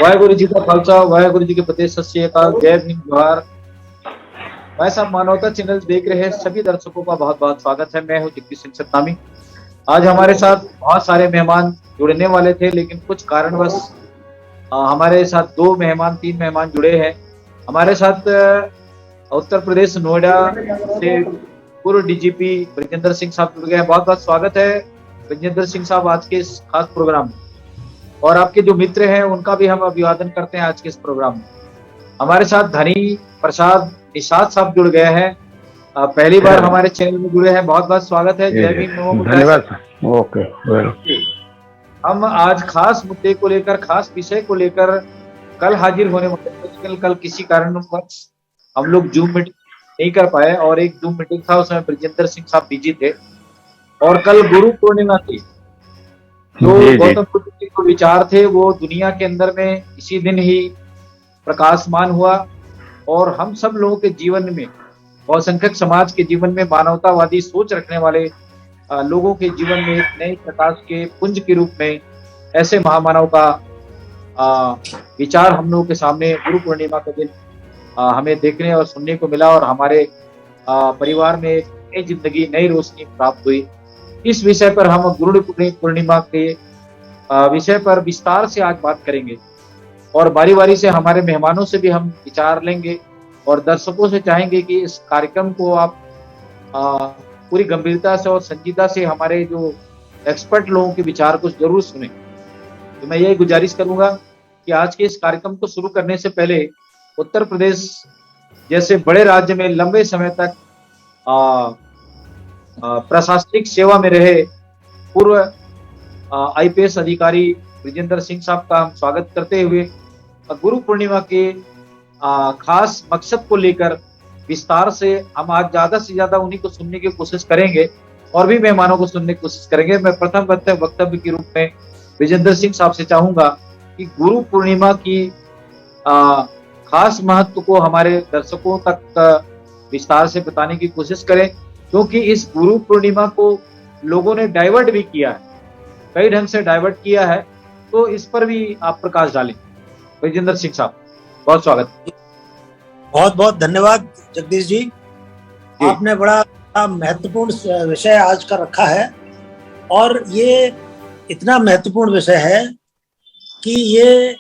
वाहेगुरु जी का खालसा, वाहेगुरु जी के फतेह, सत श्री अकाल, जय भीम, जोहार। भाई साहब, मानवता चैनल देख रहे सभी दर्शकों का बहुत बहुत स्वागत है। मैं हूं जगदीश सिंह सतनामी। आज हमारे साथ बहुत सारे मेहमान जुड़ने वाले थे, लेकिन कुछ कारणवश हमारे साथ दो मेहमान, तीन मेहमान जुड़े हैं। हमारे साथ उत्तर प्रदेश नोएडा से पूर्व डीजीपी ब्रजेंद्र सिंह साहब जुड़ गए हैं। बहुत बहुत स्वागत है ब्रजेंद्र सिंह साहब आज के इस खास प्रोग्राम में। और आपके जो मित्र हैं उनका भी हम अभिवादन करते हैं आज के इस प्रोग्राम में। हमारे साथ धनी प्रसाद निषाद साहब जुड़ गए हैं, पहली बार हमारे चैनल में जुड़े हैं। बहुत बहुत स्वागत है। जय भीम, नमो बुद्धाय। धन्यवाद। ओके। हम आज खास मुद्दे को लेकर, खास विषय को लेकर कल हाजिर होने वाले, कल किसी कारणवश हम लोग जूम मीटिंग नहीं कर पाए, और एक जूम मीटिंग था उसमें ब्रजेंद्र सिंह साहब बिजी थे। और कल गुरु पूर्णिमा थी, जो गौतम बुद्ध के जो विचार थे वो दुनिया के अंदर में इसी दिन ही प्रकाशमान हुआ। और हम सब लोगों के जीवन में, बहुसंख्यक समाज के जीवन में, मानवतावादी सोच रखने वाले लोगों के जीवन में एक नए प्रकाश के पुंज के रूप में ऐसे महामानव का विचार हम लोगों के सामने गुरु पूर्णिमा के दिन हमें देखने और सुनने को मिला। और हमारे परिवार में एक नई जिंदगी, नई रोशनी प्राप्त हुई। इस विषय पर हम गुरु पूर्णिमा के विषय पर विस्तार से आज बात करेंगे, और बारी बारी से हमारे मेहमानों से भी हम विचार लेंगे, और दर्शकों से चाहेंगे कि इस कार्यक्रम को आप पूरी गंभीरता से और संजीदा से हमारे जो एक्सपर्ट लोगों के विचार को जरूर सुने। तो मैं यही गुजारिश करूंगा कि आज के इस कार्यक्रम को शुरू करने से पहले उत्तर प्रदेश जैसे बड़े राज्य में लंबे समय तक प्रशासनिक सेवा में रहे पूर्व आईपीएस अधिकारी ब्रजेंद्र सिंह साहब का हम स्वागत करते हुए गुरु पूर्णिमा के खास मकसद को लेकर विस्तार से हम आज ज्यादा से ज्यादा उन्हीं को सुनने की कोशिश करेंगे, और भी मेहमानों को सुनने की कोशिश करेंगे। मैं प्रथम वक्तव्य के रूप में ब्रजेंद्र सिंह साहब से चाहूंगा कि गुरु पूर्णिमा की खास महत्व को हमारे दर्शकों तक विस्तार से बताने की कोशिश करें, क्योंकि इस गुरु पूर्णिमा को लोगों ने डाइवर्ट भी किया है, कई ढंग से डाइवर्ट किया है। तो इस पर भी आप प्रकाश डालें। ब्रजेंद्र सिंह साहब, बहुत स्वागत। बहुत बहुत धन्यवाद जगदीश जी। आपने बड़ा महत्वपूर्ण विषय आज का रखा है, और ये इतना महत्वपूर्ण विषय है कि ये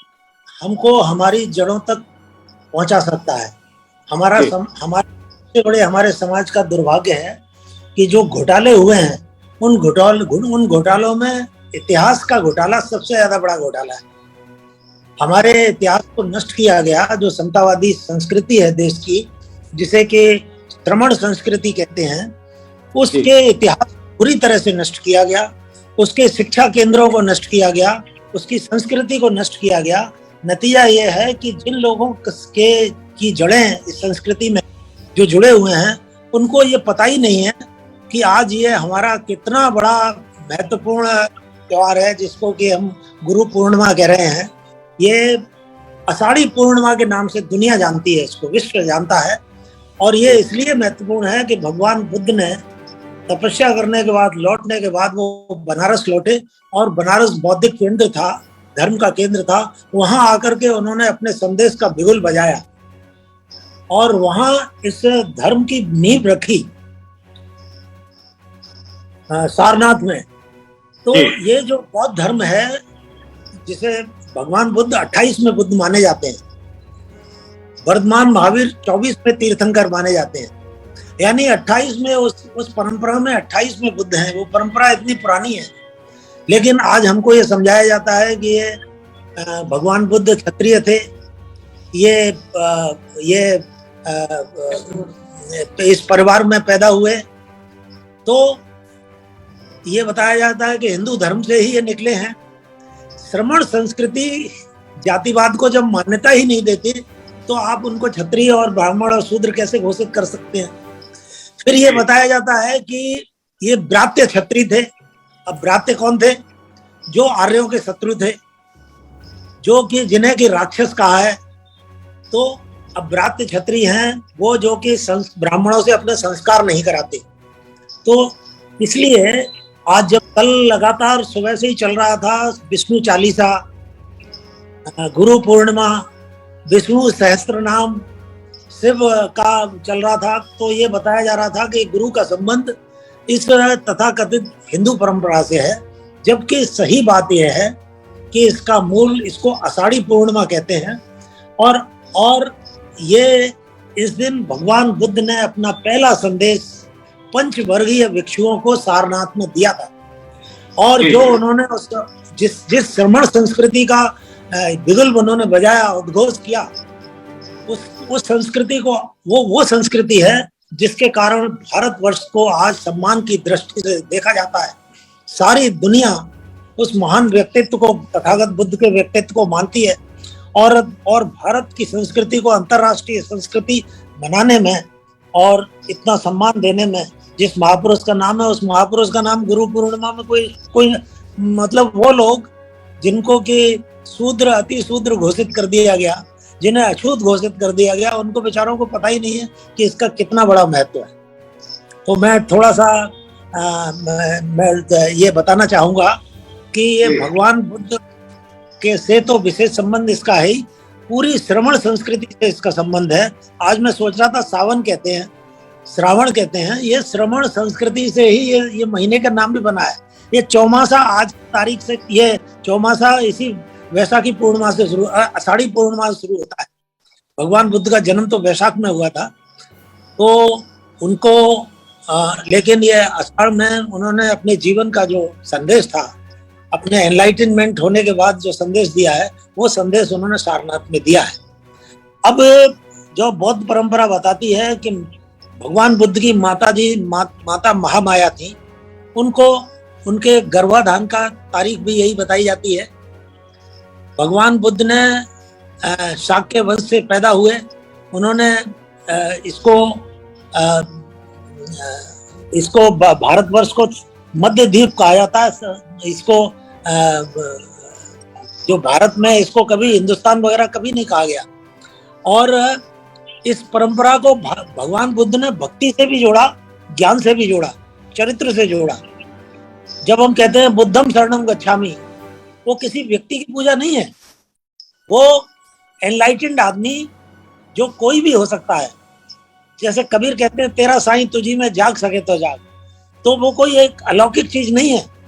हमको हमारी जड़ों तक पहुंचा सकता है। हमारे सबसे बड़े हमारे समाज का दुर्भाग्य है कि जो घोटाले हुए हैं, उन घोटालों में इतिहास का घोटाला सबसे ज्यादा बड़ा घोटाला है। हमारे इतिहास को नष्ट किया गया। जो समतावादी संस्कृति है देश की, जिसे कि श्रमण संस्कृति कहते हैं, उसके इतिहास पूरी तरह से नष्ट किया गया। उसके शिक्षा केंद्रों को नष्ट किया गया, उसकी संस्कृति को नष्ट किया गया। नतीजा ये है कि जिन लोगों के की जड़ें इस संस्कृति में जो जुड़े हुए हैं, उनको ये पता ही नहीं है कि आज ये हमारा कितना बड़ा महत्वपूर्ण त्योहार है, जिसको कि हम गुरु पूर्णिमा कह रहे हैं। ये आषाढ़ी पूर्णिमा के नाम से दुनिया जानती है, इसको विश्व जानता है। और ये इसलिए महत्वपूर्ण है कि भगवान बुद्ध ने तपस्या करने के बाद, लौटने के बाद वो बनारस लौटे, और बनारस बौद्धिक केंद्र था, धर्म का केंद्र था। वहां आकर के उन्होंने अपने संदेश का बिगुल बजाया, और वहां इस धर्म की नींव रखी सारनाथ में। तो ये जो बौद्ध धर्म है, जिसे भगवान बुद्ध 28 में बुद्ध माने जाते हैं, वर्धमान महावीर 24 में तीर्थंकर माने जाते हैं, यानी 28 में उस परंपरा में 28 में बुद्ध हैं। वो परंपरा इतनी पुरानी है, लेकिन आज हमको ये समझाया जाता है कि ये भगवान बुद्ध क्षत्रिय थे, ये इस परिवार में पैदा हुए। तो ये बताया जाता है कि हिंदू धर्म से ही ये निकले हैं। श्रमण संस्कृति जातिवाद को जब मान्यता ही नहीं देती, तो आप उनको क्षत्रिय और ब्राह्मण और शूद्र कैसे घोषित कर सकते हैं। फिर ये बताया जाता है कि ये ब्रात्य क्षत्रिय थे। अब ब्रात्य कौन थे? जो आर्यों के शत्रु थे, जो कि जिन्हें कि राक्षस कहा है। तो अब ब्रात्य क्षत्रिय हैं वो जो कि ब्राह्मणों से अपने संस्कार नहीं कराते। तो इसलिए आज जब कल लगातार सुबह से ही चल रहा था विष्णु चालीसा, गुरु पूर्णिमा, विष्णु सहस्त्र नाम, शिव का चल रहा था, तो ये बताया जा रहा था कि गुरु का संबंध इस तथाकथित हिंदू परंपरा से है, जबकि सही बात यह है कि इसका मूल, इसको आषाढ़ी पूर्णिमा कहते हैं। और ये इस दिन भगवान बुद्ध ने अपना पहला संदेश पंचवर्गीय भिक्षुओं को सारनाथ में दिया था। और जो उन्होंने जिस श्रमण संस्कृति का बिगुल उन्होंने बजाया, उद्घोष किया, उस संस्कृति को, वो संस्कृति है जिसके कारण भारतवर्ष को आज सम्मान की दृष्टि से देखा जाता है। सारी दुनिया उस महान व्यक्तित्व को, तथागत बुद्ध के व्यक्तित्व को मानती है, और भारत की संस्कृति को अंतर्राष्ट्रीय संस्कृति बनाने में और इतना सम्मान देने में जिस महापुरुष का नाम है, उस महापुरुष का नाम गुरु पूर्णिमा में कोई मतलब वो लोग जिनको कि शूद्र, अति शूद्र घोषित कर दिया गया, जिन्हें अछूत घोषित कर दिया गया, उनको बेचारों को पता ही नहीं है कि इसका कितना बड़ा महत्व है। तो मैं थोड़ा सा मैं ये बताना चाहूंगा कि ये भगवान बुद्ध के से तो विशेष संबंध इसका है ही, पूरी श्रमण संस्कृति से इसका संबंध है। आज मैं सोच रहा था सावन कहते हैं, श्रावण कहते हैं, ये श्रमण संस्कृति से ही ये महीने का नाम भी बना है। ये चौमासा, आज तारीख से ये चौमासा इसी वैशाखी पूर्णिमा से शुरू, आषाढ़ी पूर्णिमा से शुरू होता है। भगवान बुद्ध का जन्म तो वैशाख में हुआ था, तो उनको लेकिन ये आषाढ़ में उन्होंने अपने जीवन का जो संदेश था, अपने एनलाइटनमेंट होने के बाद जो संदेश दिया है, वो संदेश उन्होंने सारनाथ में दिया है। अब जो बौद्ध परंपरा बताती है कि भगवान बुद्ध की माता महामाया थी, उनको उनके गर्भाधान का तारीख भी यही बताई जाती है। भगवान बुद्ध ने शाक्य वंश से पैदा हुए, उन्होंने इसको भारतवर्ष को मध्य द्वीप कहा जाता है। इसको जो भारत में, इसको कभी हिंदुस्तान वगैरह कभी नहीं कहा गया। और इस परंपरा को भगवान बुद्ध ने भक्ति से भी जोड़ा, ज्ञान से भी जोड़ा, चरित्र से जोड़ा। जब हम कहते हैं बुद्धम शरणम गच्छामि, वो किसी व्यक्ति की पूजा नहीं है, वो एनलाइटेंड आदमी जो कोई भी हो सकता है। जैसे कबीर कहते हैं तेरा साईं तुझी में जाग सके तो जाग, तो वो कोई एक अलौकिक चीज नहीं है।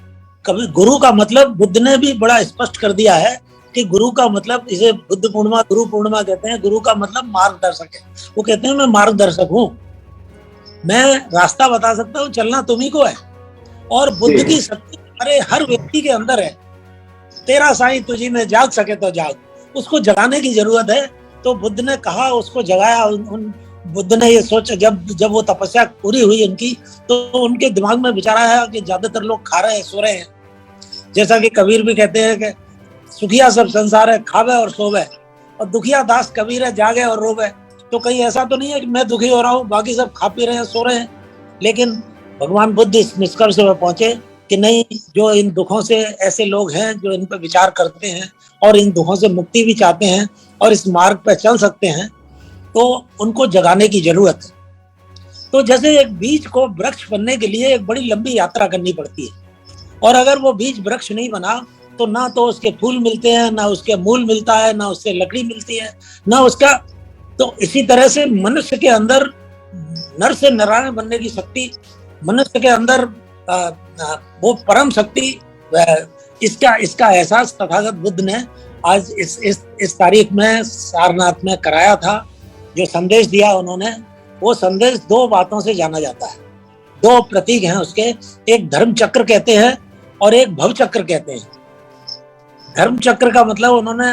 कभी गुरु का मतलब बुद्ध ने भी बड़ा स्पष्ट कर दिया है कि गुरु का मतलब, इसे बुद्ध पूर्णिमा, गुरु पूर्णिमा कहते हैं, गुरु का मतलब मार्गदर्शक है। वो कहते हैं मैं मार्गदर्शक हूँ, मैं रास्ता बता सकता हूँ, चलना तुम्ही को है। और बुद्ध की शक्ति हमारे हर व्यक्ति के अंदर है। तेरा साईं तुझी में जाग सके तो जाग, उसको जगाने की जरूरत है। तो बुद्ध ने कहा, उसको जगाया। बुद्ध ने ये सोचा, जब वो तपस्या पूरी हुई उनकी, तो उनके दिमाग में विचार आया कि ज्यादातर लोग खा रहे हैं, सो रहे हैं। जैसा कि कबीर भी कहते हैं कि सुखिया सब संसार है, खावे और सोवे, और दुखिया दास कबीर है, जागे और रोवे। तो कहीं ऐसा तो नहीं है कि मैं दुखी हो रहा हूँ, बाकी सब खा पी रहे हैं, सो रहे हैं। लेकिन भगवान बुद्ध इस निष्कर्ष पे पहुंचे कि नहीं, जो इन दुखों से, ऐसे लोग हैं जो इन पर विचार करते हैं और इन दुखों से मुक्ति भी चाहते हैं और इस मार्ग पर चल सकते हैं, तो उनको जगाने की जरूरत है। तो जैसे एक बीज को वृक्ष बनने के लिए एक बड़ी लंबी यात्रा करनी पड़ती है, और अगर वो बीज वृक्ष नहीं बना तो ना तो उसके फूल मिलते हैं, ना उसके मूल मिलता है, ना उससे लकड़ी मिलती है, ना उसका। तो इसी तरह से मनुष्य के अंदर नर से नारायण बनने की शक्ति, मनुष्य के अंदर वो परम शक्ति, इसका एहसास तथागत बुद्ध ने आज इस तारीख में सारनाथ में कराया था। जो संदेश दिया उन्होंने, वो संदेश दो बातों से जाना जाता है, दो प्रतीक हैं उसके। एक धर्म चक्र कहते हैं और एक भव चक्र कहते हैं। धर्म चक्र का मतलब उन्होंने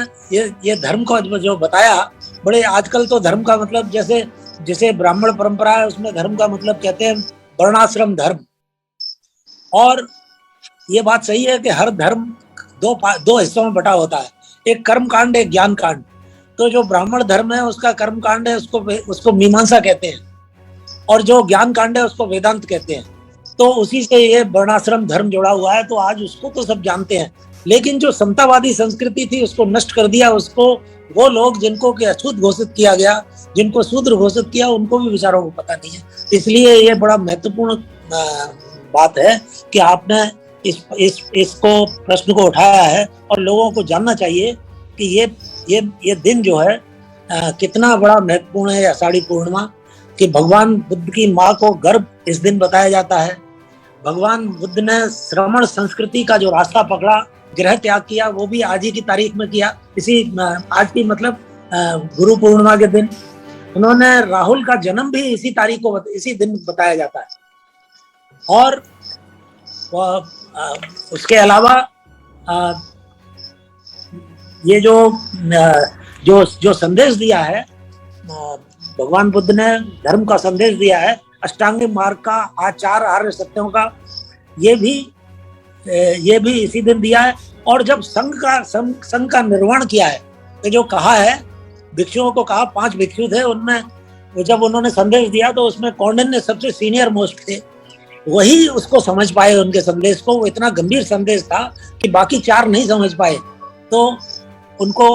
ये धर्म को जो बताया, बड़े आजकल तो धर्म का मतलब जैसे ब्राह्मण परंपरा है, उसमें धर्म का मतलब कहते हैं वर्णाश्रम धर्म। और ये बात सही है कि हर धर्म दो हिस्सों में बटा होता है, एक कर्म कांड, एक ज्ञान कांड। तो जो ब्राह्मण धर्म है उसका कर्म कांड है, उसको मीमांसा कहते हैं, और जो ज्ञान कांड है उसको वेदांत कहते हैं। तो उसी से ये वर्णाश्रम धर्म जुड़ा हुआ है। तो आज उसको तो सब जानते हैं, लेकिन जो समतावादी संस्कृति थी उसको नष्ट कर दिया। उसको वो लोग जिनको कि अछूत घोषित किया गया, जिनको शूद्र घोषित किया, उनको भी विचारों को पता नहीं है। इसलिए ये बड़ा महत्वपूर्ण बात है कि आपने इसको प्रश्न को उठाया है, और लोगों को जानना चाहिए कि ये दिन जो है कितना बड़ा महत्वपूर्ण है, आषाढ़ी पूर्णिमा, कि भगवान बुद्ध की माँ को गर्भ इस दिन बताया जाता है। भगवान बुद्ध ने श्रमण संस्कृति का जो रास्ता पकड़ा, गृह त्याग किया, वो भी आज ही की तारीख में किया, इसी आज की मतलब गुरु पूर्णिमा के दिन। उन्होंने राहुल का जन्म भी इसी तारीख को इसी दिन बताया जाता है। और उसके अलावा ये जो संदेश दिया है भगवान बुद्ध ने, धर्म का संदेश दिया है, अष्टांगिक मार्ग का, आचार आर्य सत्यों का, ये भी इसी दिन दिया है। और जब संघ का निर्माण किया है, तो जो कहा है भिक्षुओं को कहा, 5 भिक्षु थे, उनमें जब उन्होंने संदेश दिया तो उसमें कौंडिन्य सबसे सीनियर मोस्ट थे, वही उसको समझ पाए उनके संदेश को। वो इतना गंभीर संदेश था कि बाकी 4 नहीं समझ पाए। तो उनको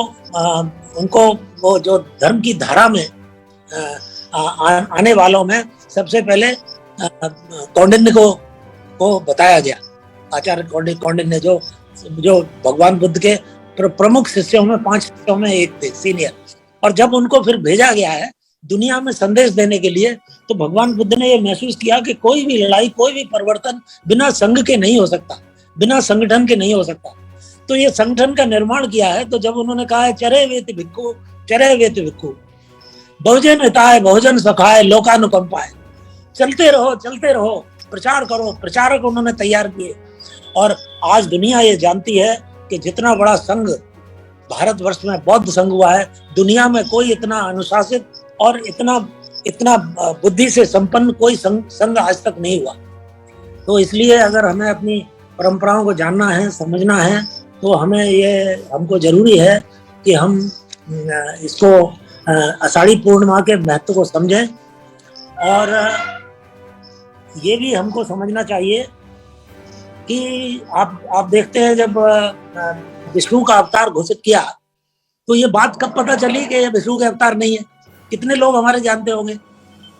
वो जो धर्म की धारा में आने वालों में सबसे पहले कौंडिन्य को बताया गया। आचार्य कौंडिन्य जो भगवान बुद्ध के प्रमुख शिष्यों में 5 शिष्यों में एक थे, सीनियर। और जब उनको फिर भेजा गया है दुनिया में संदेश देने के लिए, तो भगवान बुद्ध ने ये महसूस किया कि कोई भी लड़ाई, कोई भी परिवर्तन बिना संघ के नहीं हो सकता, बिना संगठन के नहीं हो सकता। तो ये संगठन का निर्माण किया है। तो जब उन्होंने कहा है चरे वेत भिक्खु, बहुजन हिताय बहुजन सखाय लोकानुकंपाय, चलते रहो, प्रचार करो, प्रचारक उन्होंने तैयार किए। और आज दुनिया ये जानती है कि जितना बड़ा संघ भारतवर्ष में बौद्ध संघ हुआ है, दुनिया में कोई इतना अनुशासित और इतना बुद्धि से संपन्न कोई संघ आज तक नहीं हुआ। तो इसलिए अगर हमें अपनी परंपराओं को जानना है, समझना है, तो हमको जरूरी है कि हम इसको आषाढ़ी पूर्णिमा के महत्व को समझें। और ये भी हमको समझना चाहिए कि आप देखते हैं जब विष्णु का अवतार घोषित किया, तो ये बात कब पता चली कि ये विष्णु के अवतार नहीं है? कितने लोग हमारे जानते होंगे?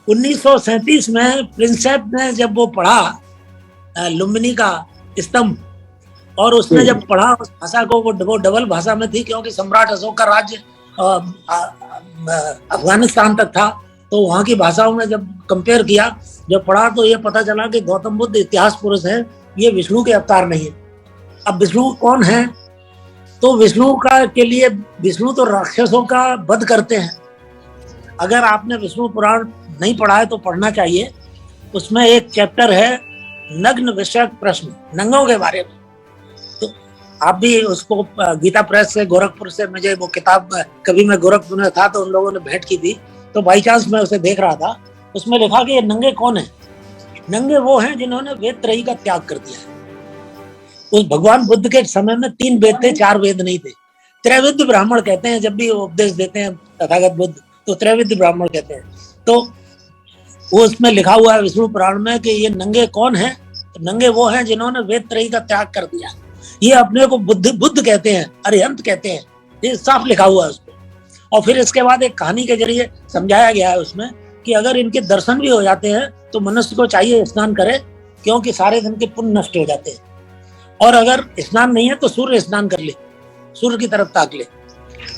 1937 में प्रिंसेप ने जब वो पढ़ा लुम्बिनी का स्तंभ, और उसने जब पढ़ा उस भाषा को, वो डबल भाषा में थी, क्योंकि सम्राट अशोक का राज्य अफगानिस्तान तक था। तो वहाँ की भाषाओं में जब कंपेयर किया, जब पढ़ा, तो ये पता चला कि गौतम बुद्ध इतिहास पुरुष है, ये विष्णु के अवतार नहीं है। अब विष्णु कौन है? तो विष्णु तो राक्षसों का वध करते हैं। अगर आपने विष्णु पुराण नहीं पढ़ा है तो पढ़ना चाहिए। उसमें एक चैप्टर है नग्न विषयक प्रश्न, नंगों के बारे में। तो आप भी उसको गीता प्रेस से, गोरखपुर से, मुझे वो किताब, कभी मैं गोरखपुर में था तो उन लोगों ने भेंट की थी, तो बाई चांस मैं उसे देख रहा था। उसमें लिखा कि ये नंगे कौन है? नंगे वो हैं जिन्होंने वेद त्रयी का त्याग कर दिया है। उस भगवान बुद्ध के समय में 3 वेद थे, 4 वेद नहीं थे। त्रैविद्य ब्राह्मण कहते हैं, जब भी उपदेश देते हैं तथागत बुद्ध तो त्रैविद्य ब्राह्मण कहते हैं। तो वो उसमें लिखा हुआ है विष्णु पुराण में कि ये नंगे कौन है? तो नंगे वो हैं जिन्होंने वेद त्रयी का त्याग कर दिया। ये अपने को बुद्ध कहते हैं, अरिहंत कहते हैं, ये साफ लिखा हुआ है उसमें। और फिर इसके बाद एक कहानी के जरिए समझाया गया है उसमें कि अगर इनके दर्शन भी हो जाते हैं तो मनुष्य को चाहिए स्नान करे, क्योंकि सारे दिन के पुण्य नष्ट हो जाते हैं। और अगर स्नान नहीं है तो सूर्य स्नान कर ले, सूर्य की तरफ ताक ले।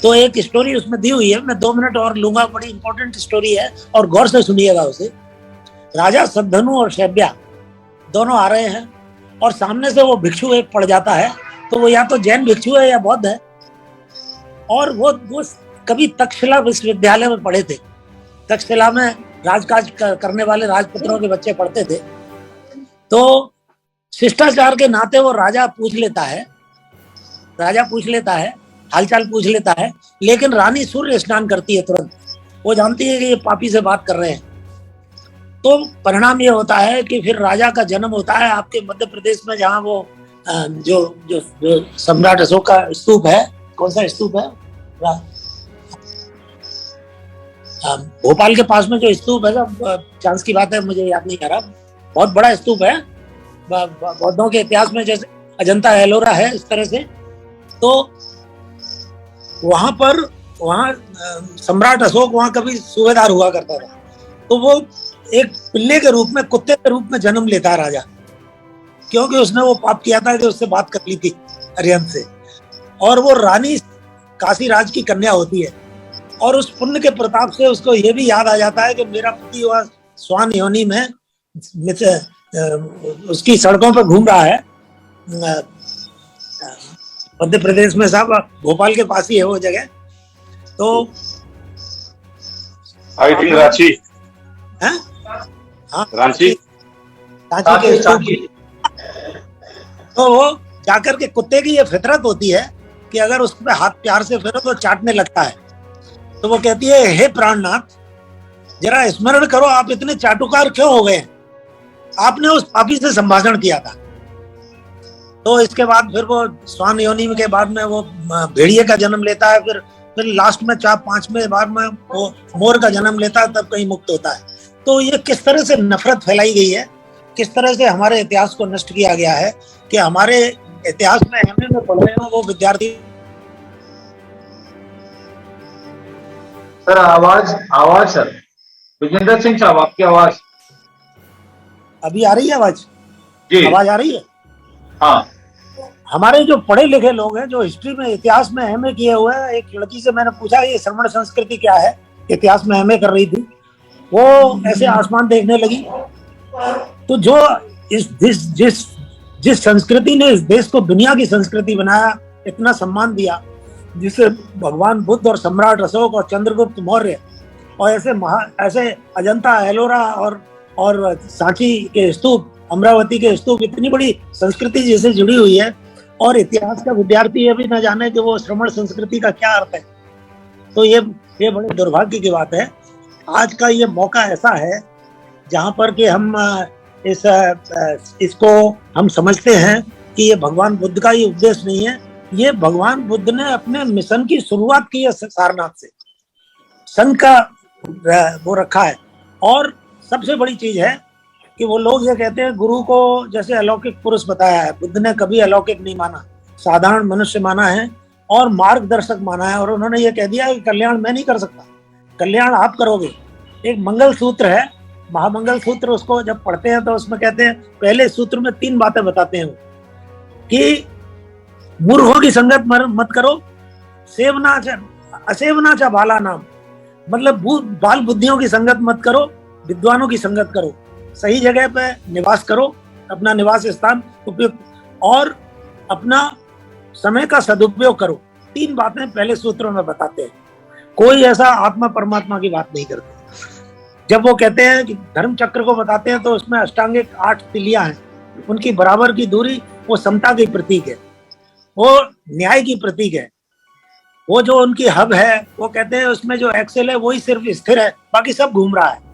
तो एक स्टोरी उसमें दी हुई है, मैं 2 मिनट और लूंगा, बड़ी इंपॉर्टेंट स्टोरी है और गौर से सुनिएगा उसे। राजा सद्धनु और शैब्या दोनों आ रहे हैं और सामने से वो भिक्षु एक पड़ जाता है। तो वो या तो जैन भिक्षु है या बौद्ध है, और वो कभी तक्षशिला विश्वविद्यालय में पढ़े थे। तक्षशिला में राजकाज करने वाले राजपुत्रों के बच्चे पढ़ते थे। तो शिष्टाचार के नाते वो राजा पूछ लेता है, हालचाल पूछ लेता है, लेकिन रानी सूर्य स्नान करती है तुरंत। वो जानती है कि ये पापी से बात कर रहे हैं। तो परिणाम ये होता है कि फिर राजा का जन्म होता है आपके मध्य प्रदेश में, जहाँ वो जो सम्राट अशोक का स्तूप है, कौन सा स्तूप है, भोपाल के पास में जो स्तूप है, चांस की बात है, मुझे याद नहीं आ रहा, बहुत बड़ा स्तूप है बौद्धों के इतिहास में, जैसे अजंता एलोरा है, इस तरह से। तो वहाँ सम्राट अशोक वहाँ कभी सूबेदार हुआ करता था। तो वो एक पिल्ले के रूप में, कुत्ते के रूप में जन्म लेता है राजा, क्योंकि उसने वो पाप किया था कि उससे बात कर ली थी अरिहंत से। और वो रानी काशी राज की कन्या होती है, और उस पुण्य के प्रताप से उसको ये भी याद आ जाता है कि मेरा पति वह स्वान योनि में उसकी सड़कों पर घूम रहा है। मध्य प्रदेश में साहब, भोपाल के पास ही है वो जगह। तो आई थिंक रांची। हाँ, रांची के स्तूप। तो वो जाकर के, कुत्ते की ये फितरत होती है कि अगर उस पर हाथ प्यार से फेरो तो चाटने लगता है। तो वो कहती है, हे प्राणनाथ, जरा स्मरण करो, आप इतने चाटुकार क्यों हो गए? आपने उस पापी से संभाषण किया था। तो इसके बाद फिर वो स्वान योनि के बाद में वो भेड़िए का जन्म लेता है, फिर लास्ट में 4-5वें बार में वो मोर का जन्म लेता है, तब कहीं मुक्त होता है। तो ये किस तरह से नफरत फैलाई गई है, किस तरह से हमारे इतिहास को नष्ट किया गया है कि हमारे इतिहास में एमए में पढ़ रहे हो वो विद्यार्थी। सर आवाज सर, विजेंद्र सिंह साहब आपकी आवाज अभी आ रही है? आवाज जी, आवाज आ रही है? हाँ। हमारे जो पढ़े लिखे लोग हैं, जो हिस्ट्री में, इतिहास में एमए किए हुए हैं, एक लड़की से मैंने पूछा ये श्रमण संस्कृति क्या है, इतिहास में एमए कर रही थी, वो ऐसे आसमान देखने लगी। तो जो जिस संस्कृति ने इस देश को दुनिया की संस्कृति बनाया, इतना सम्मान दिया, जिसे भगवान बुद्ध और सम्राट अशोक और चंद्रगुप्त मौर्य और ऐसे अजंता, एलोरा और सांची के स्तूप, अमरावती के स्तूप, इतनी बड़ी संस्कृति जिससे जुड़ी हुई है, और इतिहास का विद्यार्थी ये भी न जाने कि वो श्रमण संस्कृति का क्या अर्थ है। तो ये बड़े दुर्भाग्य की बात है। आज का ये मौका ऐसा है जहां पर कि हम इसको हम समझते हैं कि ये भगवान बुद्ध का ही उपदेश नहीं है। ये भगवान बुद्ध ने अपने मिशन की शुरुआत की है सारनाथ से, संघ का वो रखा है। और सबसे बड़ी चीज है कि वो लोग ये कहते हैं गुरु को जैसे अलौकिक पुरुष बताया है, बुद्ध ने कभी अलौकिक नहीं माना, साधारण मनुष्य माना है और मार्गदर्शक माना है। और उन्होंने ये कह दिया कि कल्याण मैं नहीं कर सकता, कल्याण आप करोगे। एक मंगल सूत्र है, महामंगल सूत्र, उसको जब पढ़ते हैं तो उसमें कहते हैं, पहले सूत्र में 3 बातें बताते हैं कि मूर्खों की संगत मत करो, असेवनाचा बाला नाम, मतलब बाल बुद्धियों की संगत मत करो, विद्वानों की संगत करो, सही जगह पे निवास करो, अपना निवास स्थान उपयुक्त, और अपना समय का सदुपयोग करो। 3 बातें पहले सूत्रों में बताते हैं। कोई ऐसा आत्मा परमात्मा की बात नहीं करते। जब वो कहते हैं कि धर्म चक्र को बताते हैं तो उसमें अष्टांगिक 8 तिलियां हैं, उनकी बराबर की दूरी वो समता की प्रतीक है, वो न्याय की प्रतीक है। वो जो उनकी हब है, वो कहते हैं उसमें जो एक्सेल है वही सिर्फ स्थिर है, बाकी सब घूम रहा है।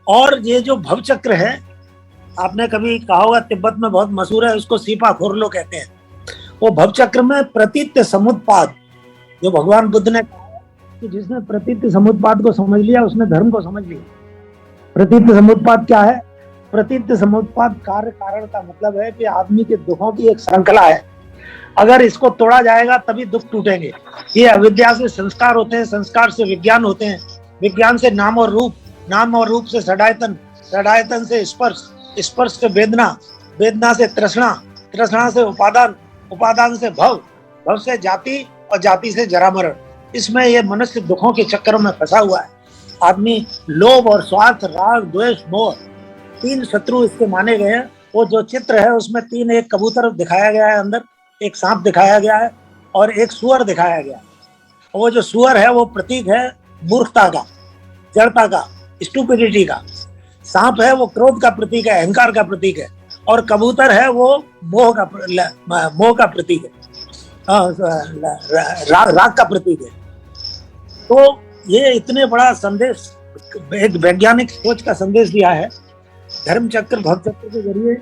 और ये जो भव चक्र है, आपने कभी कहा होगा, तिब्बत में बहुत मशहूर है, उसको सीपा खोरलो कहते हैं। वो भव चक्र में प्रतीत्य समुत्पाद, जो भगवान बुद्ध ने कहा कि जिसने प्रतीत्य समुत्पाद को समझ लिया उसने धर्म को समझ लिया। प्रतीत्य समुत्पाद क्या है? प्रतीत्य समुत्पाद कार्य कारण का मतलब है कि आदमी के दुखों की एक श्रृंखला है, अगर इसको तोड़ा जाएगा तभी दुख टूटेंगे। ये अविद्या से संस्कार होते हैं, संस्कार से विज्ञान होते हैं, विज्ञान से नाम और रूप, नाम और रूप से षडायतन, षडायतन से स्पर्श, स्पर्श से वेदना, वेदना से तृष्णा, तृष्णा से उपादान, उपादान से भव, भव से जाति और जाति से जरामरण। इसमें ये मनुष्य दुखों के चक्कर में फंसा हुआ है। आदमी लोभ और स्वार्थ, राग, द्वेष, मोह, 3 शत्रु इसके माने गए हैं। वो जो चित्र है उसमें 3, एक कबूतर दिखाया गया है, अंदर एक सांप दिखाया गया है और एक सुअर दिखाया गया है। वो जो सुअर है वो प्रतीक है मूर्खता का, जड़ता का, स्टूपिडिटी का। सांप है वो क्रोध का प्रतीक है, अहंकार का प्रतीक है। और कबूतर है वो मोह का प्रतीक है, राग का प्रतीक है। तो ये इतने बड़ा संदेश, एक वैज्ञानिक सोच का संदेश दिया है धर्म चक्र, भव चक्र के जरिए।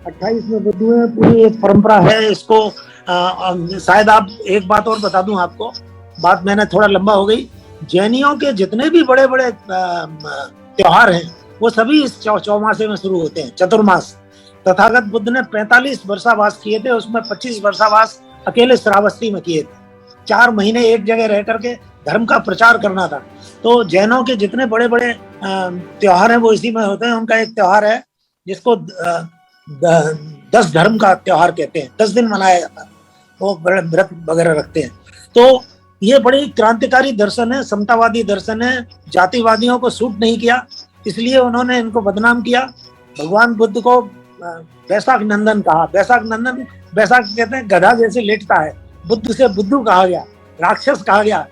28 में बुद्ध हुए, पूरी एक परंपरा है इसको। शायद आप एक बात और बता दूं आपको, बात मैंने थोड़ा लंबा हो गई। जैनियों के जितने भी बड़े बड़े त्योहार हैं वो सभी इस चौमासे में शुरू होते हैं, चतुर्मास। तथागत बुद्ध ने 45 वर्षावास किए थे, उसमें 25 वर्षावास अकेले श्रावस्ती में किए थे। 4 महीने एक जगह रह करके धर्म का प्रचार करना था। तो जैनों के जितने बड़े बड़े त्योहार हैं वो इसी में होते हैं। उनका एक त्योहार है जिसको 10 धर्म का त्योहार कहते हैं, 10 दिन मनाया जाता है, वो बड़े व्रत वगैरह रखते हैं। तो ये बड़ी क्रांतिकारी दर्शन है, समतावादी दर्शन है, जातिवादियों को सूट नहीं किया, इसलिए उन्होंने इनको बदनाम किया। भगवान बुद्ध को बैसाख नंदन कहा। बैसाख नंदन, बैसाख कहते हैं गधा जैसे लेटता है, बुद्ध से बुद्धू कहा गया, राक्षस कहा गया।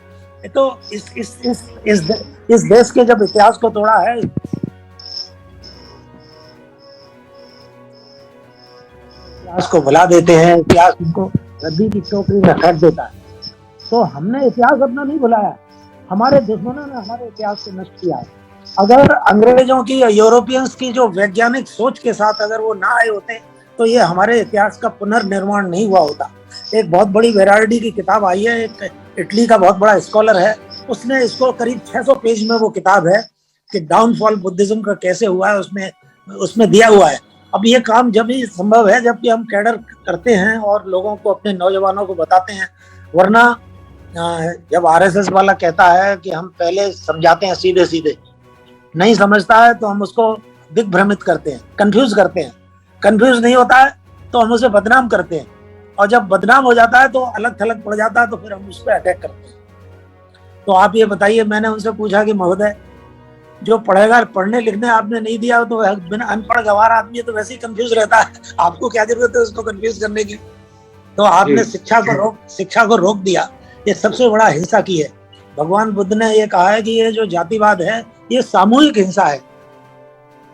तो इस देश के जब इतिहास को तोड़ा है, इतिहास को भुला देते हैं, इतिहास उनको रद्दी की टोकरी में फेंक देता है। तो हमने इतिहास अपना नहीं भुलाया, हमारे दुश्मनों ने हमारे इतिहास को नष्ट किया है। अगर अंग्रेजों की या यूरोपियंस की जो वैज्ञानिक सोच के साथ अगर वो ना आए होते तो ये हमारे इतिहास का पुनर्निर्माण नहीं हुआ होता। एक बहुत बड़ी वेराइटी की किताब आई है, एक इटली का बहुत बड़ा स्कॉलर है, उसने इसको करीब 600 पेज में वो किताब है कि डाउनफॉल बुद्धिज्म का कैसे हुआ है, उसमें दिया हुआ है। अब ये काम जब ही संभव है जबकि हम कैडर करते हैं और लोगों को, अपने नौजवानों को बताते हैं, वरना जब आरएसएस वाला कहता है कि हम पहले समझाते हैं सीधे सीधे, नहीं समझता है तो हम उसको दिग्भ्रमित करते हैं, कंफ्यूज करते हैं। कंफ्यूज नहीं होता है तो हम उसे बदनाम करते हैं, और जब बदनाम हो जाता है तो अलग थलग पड़ जाता है तो फिर हम उस पर अटैक करते हैं। तो आप ये बताइए, मैंने उनसे पूछा कि महोदय, जो पढ़ेगा, पढ़ने लिखने आपने नहीं दिया तो बिना अनपढ़ गंवार आदमी तो वैसे ही कंफ्यूज रहता है, आपको क्या जरूरत है उसको कंफ्यूज करने की। तो आपने शिक्षा को रोक दिया, ये सबसे बड़ा हिंसा की है। भगवान बुद्ध ने ये कहा है कि ये जो जातिवाद है ये सामूहिक हिंसा है,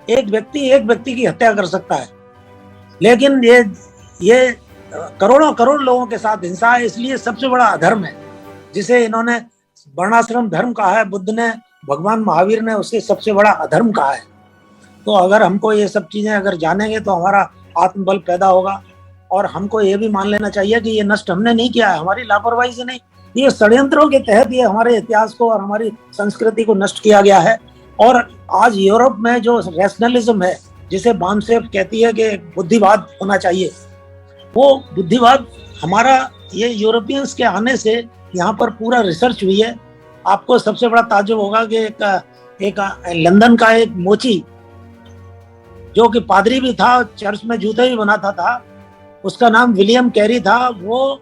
एक व्यक्ति की हत्या कर सकता है, लेकिन ये करोड़ों करोड़ लोगों के साथ हिंसा है, इसलिए सबसे बड़ा अधर्म है, जिसे इन्होंने वर्णाश्रम धर्म कहा है, बुद्ध ने, भगवान महावीर ने उसे सबसे बड़ा अधर्म कहा है। तो अगर हमको ये सब चीजें अगर जानेंगे तो हमारा आत्मबल पैदा होगा, और हमको ये भी मान लेना चाहिए कि ये नष्ट हमने नहीं किया है, हमारी लापरवाही से नहीं, ये षड्यंत्रों के तहत ये हमारे इतिहास को और हमारी संस्कृति को नष्ट किया गया है। और आज यूरोप में जो रैशनलिज्म है, जिसे बामसेफ कहती है कि बुद्धिवाद होना चाहिए, वो बुद्धिवाद हमारा, ये यूरोपियंस के आने से यहाँ पर पूरा रिसर्च हुई है। आपको सबसे बड़ा ताज्जुब होगा कि एक लंदन का एक मोची, जो कि पादरी भी था, चर्च में जूते भी बनाता था, उसका नाम विलियम कैरी था। वो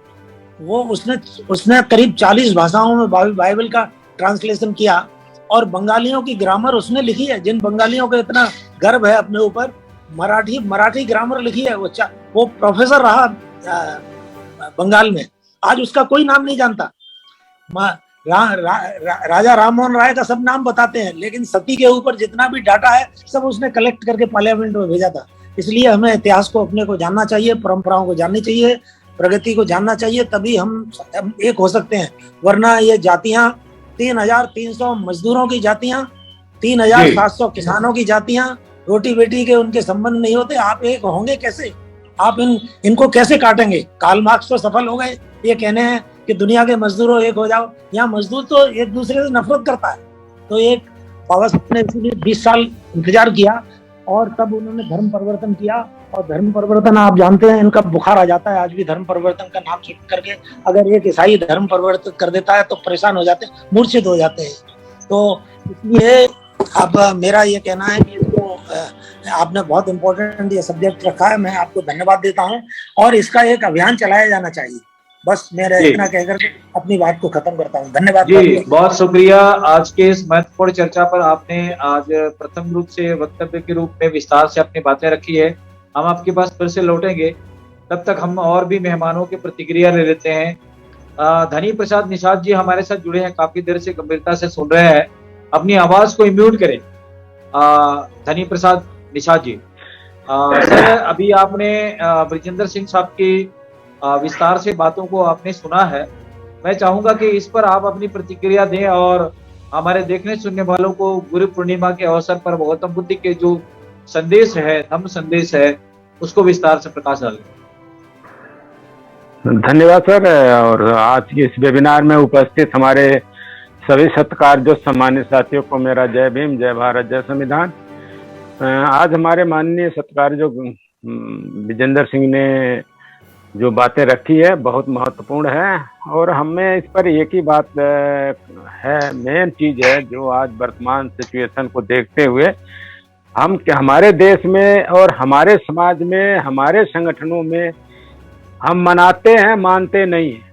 उसने करीब 40 भाषाओं में बाइबल का ट्रांसलेशन किया, और बंगालियों की ग्रामर उसने लिखी है। जिन बंगालियों को इतना गर्व है अपने ऊपर, मराठी ग्रामर लिखी है। वो प्रोफेसर रहा बंगाल में, आज उसका कोई नाम नहीं जानता। राजा राममोहन राय का सब नाम बताते हैं, लेकिन सती के ऊपर जितना भी डाटा है सब उसने कलेक्ट करके पार्लियामेंट में भेजा था। इसलिए हमें इतिहास को अपने को जानना चाहिए, परंपराओं को जाननी चाहिए, प्रगति को जानना चाहिए, तभी हम एक हो सकते हैं। वरना ये जातियां, 3,300 मजदूरों की जातियां, 3,700 किसानों की जातियां, रोटी बेटी के उनके संबंध नहीं होते, आप एक होंगे कैसे? आप इनको कैसे काटेंगे? कार्ल मार्क्स तो सफल हो गए ये कहने हैं कि दुनिया के मजदूरों एक हो जाओ। यहाँ मजदूर तो एक दूसरे से नफरत करता है। तो एक बाबा साहब ने इसीलिए 20 साल इंतजार किया, और तब उन्होंने धर्म परिवर्तन किया। और धर्म परिवर्तन आप जानते हैं, इनका बुखार आ जाता है आज भी धर्म परिवर्तन का नाम सुन करके। अगर एक ईसाई धर्म परिवर्तन कर देता है तो परेशान हो जाते हैं, मूर्छित हो जाते हैं। तो इसलिए अब मेरा ये कहना है कि इसको आपने बहुत इम्पोर्टेंट ये सब्जेक्ट रखा है, मैं आपको धन्यवाद देता हूँ, और इसका एक अभियान चलाया जाना चाहिए। बस मेरा इतना कहकर अपनी बात को खत्म करता हूँ। धन्यवाद जी, बहुत शुक्रिया। आज के इस महत्वपूर्ण चर्चा पर आपने आज प्रथम रूप से वक्तव्य के रूप में विस्तार से अपनी बातें रखी है। हम आपके पास फिर से लौटेंगे, तब तक हम और भी मेहमानों की प्रतिक्रिया ले लेते हैं। धनी प्रसाद निषाद जी हमारे साथ जुड़े हैं, काफी देर से गंभीरता से सुन रहे हैं। अपनी आवाज को म्यूट करें। धनी प्रसाद निषाद जी, सर अभी आपने ब्रिजेंद्र सिंह साहब की विस्तार से बातों को आपने सुना है। मैं चाहूंगा कि इस पर आप अपनी प्रतिक्रिया दें, और हमारे देखने सुनने वालों को गुरु पूर्णिमा के अवसर पर गौतम बुद्ध के जो संदेश है, धम्म संदेश है, उसको विस्तार से प्रकाश डालें। धन्यवाद सर। और आज के इस वेबिनार में उपस्थित हमारे सभी सत्कारयोग्य सम्मानित साथियों को मेरा जय भीम, जय भारत, जय संविधान। आज हमारे माननीय सत्कारयोग्य विजेंद्र सिंह ने जो बातें रखी है बहुत महत्वपूर्ण है, और हमें इस पर एक ही बात है, मेन चीज है जो आज वर्तमान सिचुएशन को देखते हुए हम हमारे देश में और हमारे समाज में, हमारे संगठनों में हम मनाते हैं, मानते नहीं हैं।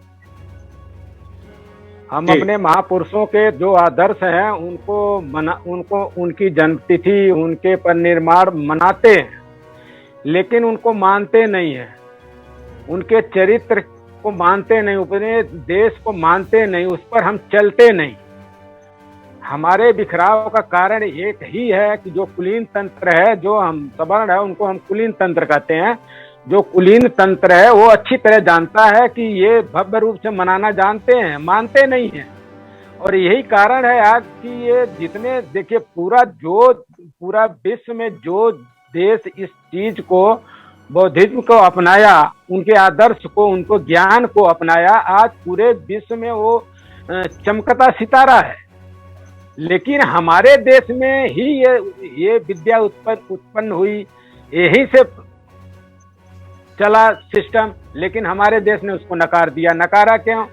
हम जी। अपने महापुरुषों के जो आदर्श हैं उनको उनकी जन्मतिथि, उनके परिनिर्वाण मनाते हैं, लेकिन उनको मानते नहीं हैं, उनके चरित्र को मानते नहीं, अपने देश को मानते नहीं, उस पर हम चलते नहीं। हमारे बिखराव का कारण एक ही है कि जो कुलीन तंत्र है, जो हम सवर्ण है उनको हम कुलीन तंत्र कहते हैं। जो कुलीन तंत्र है वो अच्छी तरह जानता है कि ये भव्य रूप से मनाना जानते हैं, मानते नहीं हैं। और यही कारण है आज कि ये जितने देखिए पूरा विश्व में जो देश इस चीज को, बौद्धिज्म को अपनाया, उनके आदर्श को, उनको ज्ञान को अपनाया, आज पूरे विश्व में वो चमकता सितारा है। लेकिन हमारे देश में ही ये विद्या उत्पन्न हुई, यही से चला सिस्टम, लेकिन हमारे देश ने उसको नकार दिया। नकारा क्यों?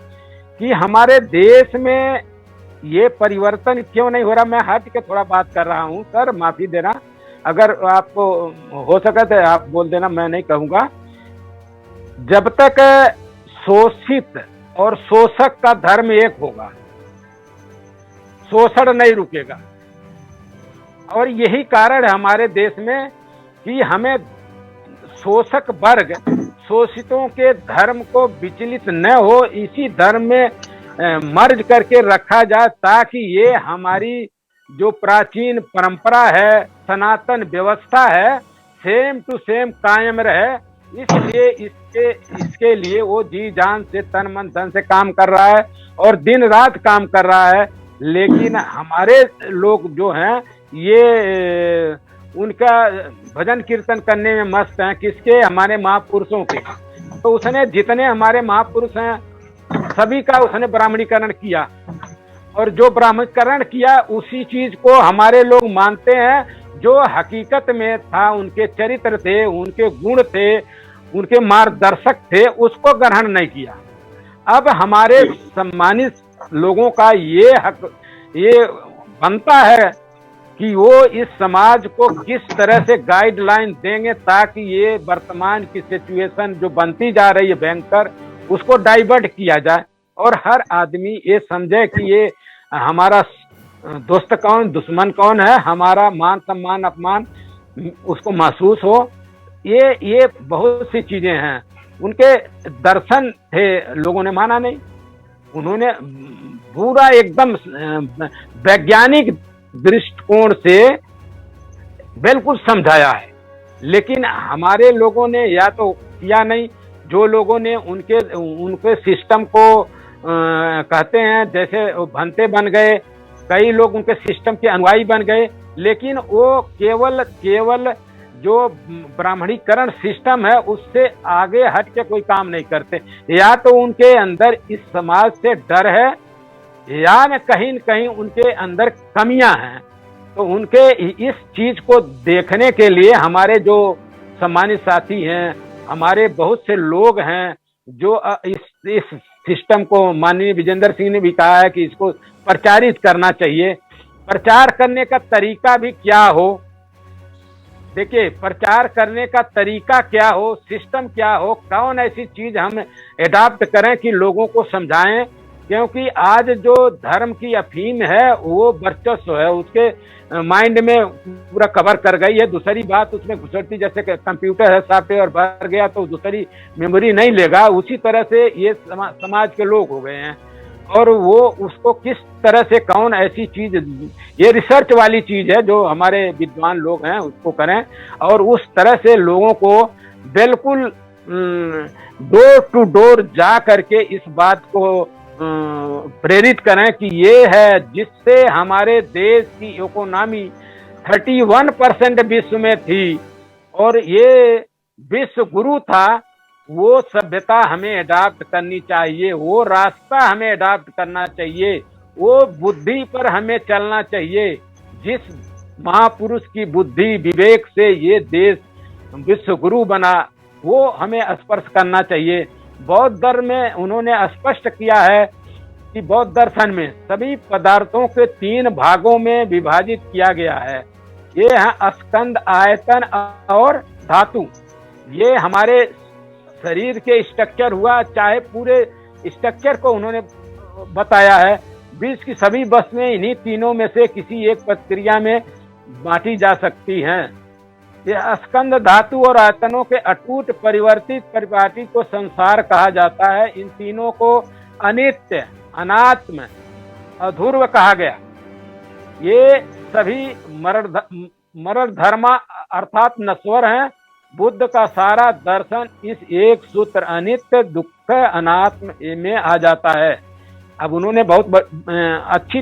कि हमारे देश में ये परिवर्तन क्यों नहीं हो रहा। मैं हट के थोड़ा बात कर रहा हूँ सर, माफी देना, अगर आपको हो सके तो आप बोल देना, मैं नहीं कहूँगा। जब तक शोषित और शोषक का धर्म एक होगा, शोषण नहीं रुकेगा। और यही कारण है हमारे देश में कि हमें शोषक वर्ग शोषितों के धर्म को विचलित न हो, इसी धर्म में मर्ज करके रखा जाए, ताकि ये हमारी जो प्राचीन परंपरा है, सनातन व्यवस्था है, सेम टू सेम कायम रहे। इसलिए इसके लिए वो जी जान से, तन मन धन से काम कर रहा है और दिन रात काम कर रहा है। लेकिन हमारे लोग जो हैं ये उनका भजन कीर्तन करने में मस्त हैं। किसके? हमारे महापुरुषों के। तो उसने जितने हमारे महापुरुष हैं सभी का उसने ब्राह्मणीकरण किया, और जो ब्राह्मणीकरण किया उसी चीज को हमारे लोग मानते हैं। जो हकीकत में था, उनके चरित्र थे, उनके गुण थे, उनके मार्गदर्शक थे, उसको ग्रहण नहीं किया। अब हमारे सम्मानित लोगों का ये हक, ये बनता है कि वो इस समाज को किस तरह से गाइडलाइन देंगे ताकि ये वर्तमान की सिचुएशन जो बनती जा रही है भयंकर, उसको डाइवर्ट किया जाए और हर आदमी ये समझे कि ये हमारा दोस्त कौन, दुश्मन कौन है, हमारा मान सम्मान अपमान उसको महसूस हो। ये बहुत सी चीजें हैं। उनके दर्शन थे, लोगों ने माना नहीं। उन्होंने पूरा एकदम वैज्ञानिक दृष्टिकोण से बिल्कुल समझाया है, लेकिन हमारे लोगों ने या तो किया नहीं। जो लोगों ने उनके सिस्टम को कहते हैं, जैसे भंते बन गए, कई लोग उनके सिस्टम के अनुयायी बन गए, लेकिन वो केवल जो ब्राह्मणीकरण सिस्टम है उससे आगे हट के कोई काम नहीं करते। या तो उनके अंदर इस समाज से डर है, या न कहीं उनके अंदर कमियां हैं। तो उनके इस चीज को देखने के लिए हमारे जो सम्मानित साथी हैं, हमारे बहुत से लोग हैं जो इस सिस्टम को, माननीय विजेंद्र सिंह ने भी कहा है कि इसको प्रचारित करना चाहिए। प्रचार करने का तरीका भी क्या हो, देखिए, प्रचार करने का तरीका क्या हो, सिस्टम क्या हो, कौन ऐसी चीज हम एडॉप्ट करें कि लोगों को समझाएं। क्योंकि आज जो धर्म की अफीम है वो वर्चस्व है, उसके माइंड में पूरा कवर कर गई है। दूसरी बात उसमें घुसड़ती, जैसे कंप्यूटर है, सॉफ्टवेयर भर गया तो दूसरी मेमोरी नहीं लेगा, उसी तरह से ये समाज के लोग हो गए हैं। और वो उसको किस तरह से, कौन ऐसी चीज, ये रिसर्च वाली चीज है जो हमारे विद्वान लोग हैं उसको करें, और उस तरह से लोगों को बिल्कुल डोर टू डोर जा करके इस बात को प्रेरित करें कि ये है जिससे हमारे देश की इकोनॉमी 31% विश्व में थी, और ये विश्व गुरु था। वो सभ्यता हमें अडॉप्ट करनी चाहिए, वो रास्ता हमें अडॉप्ट करना चाहिए, वो बुद्धि पर हमें चलना चाहिए। जिस महापुरुष की बुद्धि विवेक से ये देश विश्व गुरु बना, वो हमें स्पर्श करना चाहिए। बौद्ध धर्म में उन्होंने स्पष्ट किया है कि बौद्ध दर्शन में सभी पदार्थों के 3 भागों में विभाजित किया गया है। ये है स्कंद, आयतन और धातु। ये हमारे शरीर के स्ट्रक्चर हुआ, चाहे पूरे स्ट्रक्चर को उन्होंने बताया है। विश्व की सभी वस्तुएं इन्हीं तीनों में से किसी एक प्रक्रिया में बांटी जा सकती हैं। यह स्कंद धातु और आयतनों के अटूट परिवर्तित परिपाटी को संसार कहा जाता है। इन तीनों को अनित्य, अनात्म, अध्रुव कहा गया। ये सभी मरण धर्म अर्थात नश्वर हैं। बुद्ध का सारा दर्शन इस एक सूत्र अनित्य, दुख, अनात्म में आ जाता है। अब उन्होंने बहुत अच्छी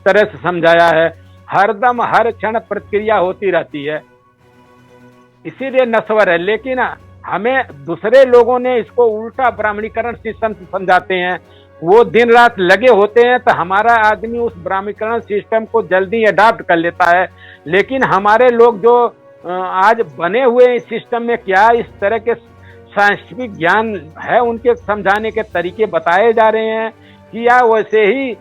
तरह से समझाया है। हरदम हर क्षण प्रक्रिया होती रहती है, इसीलिए नश्वर है। लेकिन हमें दूसरे लोगों ने इसको उल्टा ब्राह्मणीकरण सिस्टम से समझाते हैं। वो दिन रात लगे होते हैं तो हमारा आदमी उस ब्राह्मणीकरण सिस्टम को जल्दी अडॉप्ट कर लेता है। लेकिन हमारे लोग जो आज बने हुए इस सिस्टम में क्या इस तरह के साइंटिफिक ज्ञान है, उनके समझाने के तरीके बताए जा रहे हैं कि या वैसे ही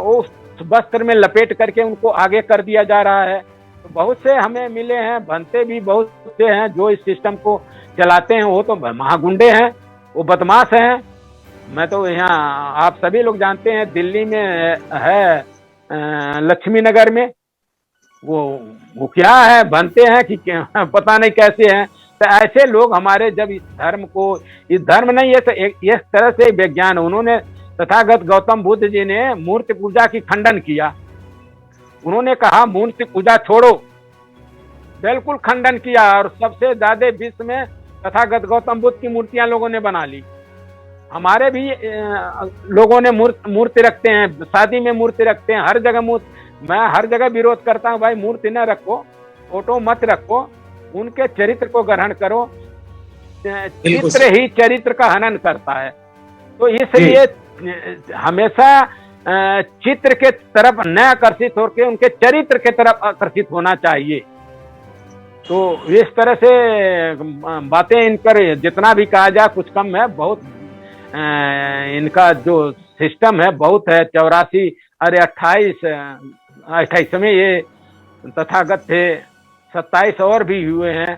उस वस्त्र में लपेट करके उनको आगे कर दिया जा रहा है। तो बहुत से हमें मिले हैं, बनते भी बहुत से हैं जो इस सिस्टम को चलाते हैं। वो तो महागुंडे हैं, वो बदमाश हैं। मैं तो यहाँ आप सभी लोग जानते हैं दिल्ली में है लक्ष्मी नगर में वो क्या है, बनते हैं कि पता नहीं कैसे हैं। तो ऐसे लोग हमारे जब इस धर्म नहीं है तो इस तरह से विज्ञान, उन्होंने तथागत गौतम बुद्ध जी ने मूर्ति पूजा की खंडन किया। उन्होंने कहा मूर्ति पूजा छोड़ो, बिल्कुल खंडन किया। और सबसे ज्यादा विश्व में तथागत गौतम बुद्ध की मूर्तियां लोगों ने बना ली। हमारे भी लोगों ने मूर्ति रखते हैं, शादी में मूर्ति रखते हैं, हर जगह मूर्ति। मैं हर जगह विरोध करता हूँ, भाई मूर्ति न रखो, फोटो मत रखो, उनके चरित्र को ग्रहण करो। चित्र ही चरित्र का हनन करता है। तो इसलिए हमेशा चित्र के तरफ न आकर्षित होकर उनके चरित्र के तरफ आकर्षित होना चाहिए। तो इस तरह से बातें इन पर जितना भी कहा जाए कुछ कम है। बहुत इनका जो सिस्टम है बहुत है। 84 अरे 28 में ये तथागत थे, 27 और भी हुए हैं।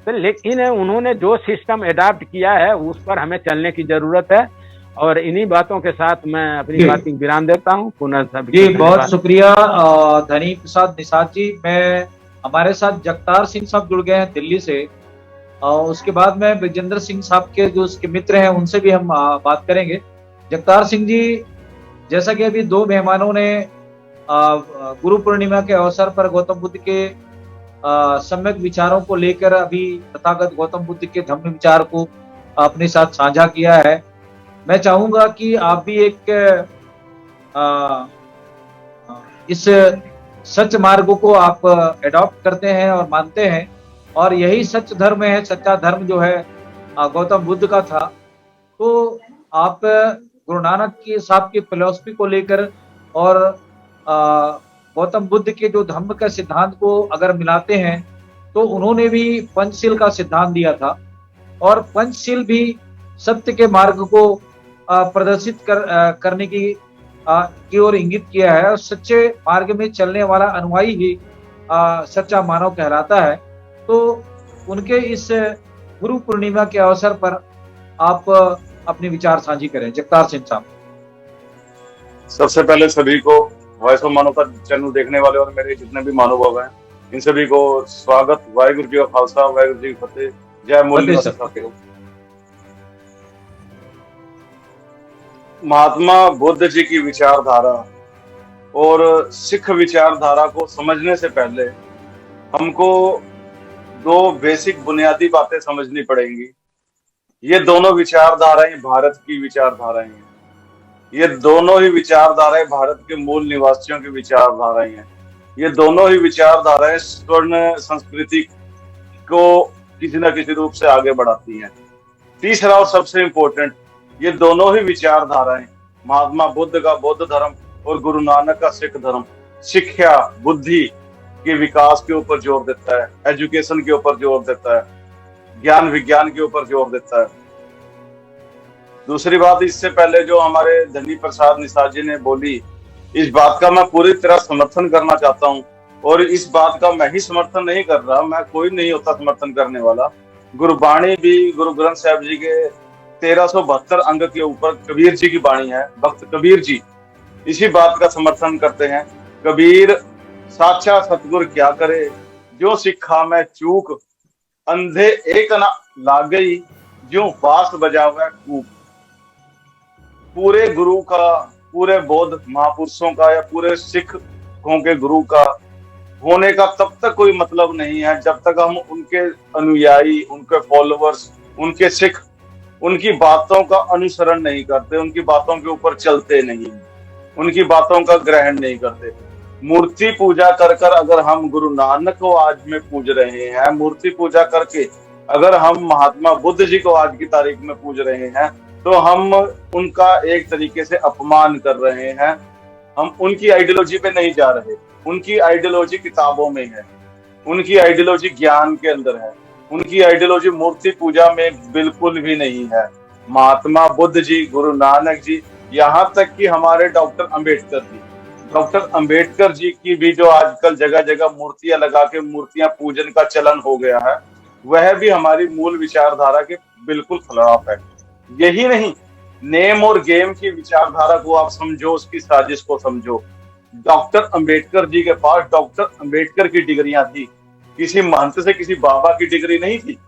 तो लेकिन उन्होंने जो सिस्टम एडाप्ट किया है उस पर हमें चलने की जरूरत है। और इन्हीं बातों के साथ मैं अपनी बात को विराम देता हूँ। पुनः जी बहुत शुक्रिया धनी प्रसाद निषाद जी। मैं हमारे साथ जगतार सिंह साहब जुड़ गए हैं दिल्ली से। उसके बाद में विजेंद्र सिंह साहब के जो उसके मित्र हैं उनसे भी हम बात करेंगे। जगतार सिंह जी, जैसा कि अभी दो मेहमानों ने गुरु पूर्णिमा के अवसर पर गौतम बुद्ध के सम्यक विचारों को लेकर अभी तथागत गौतम बुद्ध के धम्म विचार को अपने साथ साझा किया है। मैं चाहूंगा कि आप भी एक इस सच मार्ग को आप एडॉप्ट करते हैं और मानते हैं, और यही सच धर्म है। सच्चा धर्म जो है गौतम बुद्ध का था। तो आप गुरु नानक की साहब की फिलॉसफी को लेकर और गौतम बुद्ध के जो धम्म के सिद्धांत को अगर मिलाते हैं तो उन्होंने भी पंचशील का सिद्धांत दिया था। और पंचशील भी सत्य के मार्ग को प्रदर्शित करने की ओर इंगित किया है। और सच्चे मार्ग में चलने वाला अनुयायी ही सच्चा मानव कहलाता है। तो उनके इस गुरु पूर्णिमा के अवसर पर आप अपने विचार साझी करें। जगतार सिंह साहब। सबसे पहले सभी को वॉइस ऑफ मानवता चैनल देखने वाले और मेरे जितने भी महानुभाव हैं, इन सभी को स्वागत। वाहिगुरु जी का खालसा, वाहिगुरु जी की फतेह। जय मूल। महात्मा बुद्ध जी की विचारधारा और सिख विचारधारा को समझने से पहले हमको दो बेसिक बुनियादी बातें समझनी पड़ेंगी। ये दोनों विचारधाराएं भारत की विचारधाराएं हैं। ये दोनों ही विचारधाराएं भारत के मूल निवासियों की विचारधाराएं हैं। ये दोनों ही विचारधाराएं स्वर्ण संस्कृति को किसी न किसी रूप से आगे बढ़ाती हैं। तीसरा और सबसे इम्पोर्टेंट, ये दोनों ही विचारधाराएं महात्मा बुद्ध का बौद्ध धर्म और गुरु नानक का सिख धर्म शिक्षा बुद्धि के विकास के ऊपर जोर देता है, एजुकेशन के ऊपर जोर देता है, ज्ञान विज्ञान के ऊपर जोर देता है। दूसरी बात, इससे पहले जो हमारे धनी प्रसाद निषाद जी ने बोली, इस बात का मैं पूरी तरह समर्थन करना चाहता हूँ। और इस बात का मैं ही समर्थन नहीं कर रहा, मैं कोई नहीं होता समर्थन करने वाला। गुरबाणी भी, गुरु ग्रंथ साहिब जी के 1372 अंग के ऊपर कबीर जी की वाणी है। भक्त कबीर जी इसी बात का समर्थन करते हैं। कबीर साचा सतगुर क्या करे, जो सिखा मैं चूक, अंधे एक न लागई, जो बास बजावे कूक। पूरे गुरु का, पूरे बौद्ध महापुरुषों का या पूरे सिखों के गुरु का होने का तब तक कोई मतलब नहीं है जब तक हम उनके अनुयायी, उनके फॉलोअर्स, उनके सिख उनकी बातों का अनुसरण नहीं करते, उनकी बातों के ऊपर चलते नहीं, उनकी बातों का ग्रहण नहीं करते। मूर्ति पूजा कर कर अगर हम गुरु नानक को आज में पूज रहे हैं, मूर्ति पूजा करके अगर हम महात्मा बुद्ध जी को आज की तारीख में पूज रहे हैं, तो हम उनका एक तरीके से अपमान कर रहे हैं। हम उनकी आइडियोलॉजी पे नहीं जा रहे। उनकी आइडियोलॉजी किताबों में है, उनकी आइडियोलॉजी ज्ञान के अंदर है, उनकी आइडियोलॉजी मूर्ति पूजा में बिल्कुल भी नहीं है। महात्मा बुद्ध जी, गुरु नानक जी, यहाँ तक कि हमारे डॉक्टर अंबेडकर जी की भी जो आजकल जगह जगह मूर्तियां लगा के मूर्तियां पूजन का चलन हो गया है, वह भी हमारी मूल विचारधारा के बिल्कुल खिलाफ है। यही नहीं, नेम और गेम की विचारधारा को आप समझो, उसकी साजिश को समझो। डॉक्टर अंबेडकर जी के पास डॉक्टर अंबेडकर की डिग्रियां थी, किसी महंत से, किसी बाबा की डिग्री नहीं थी।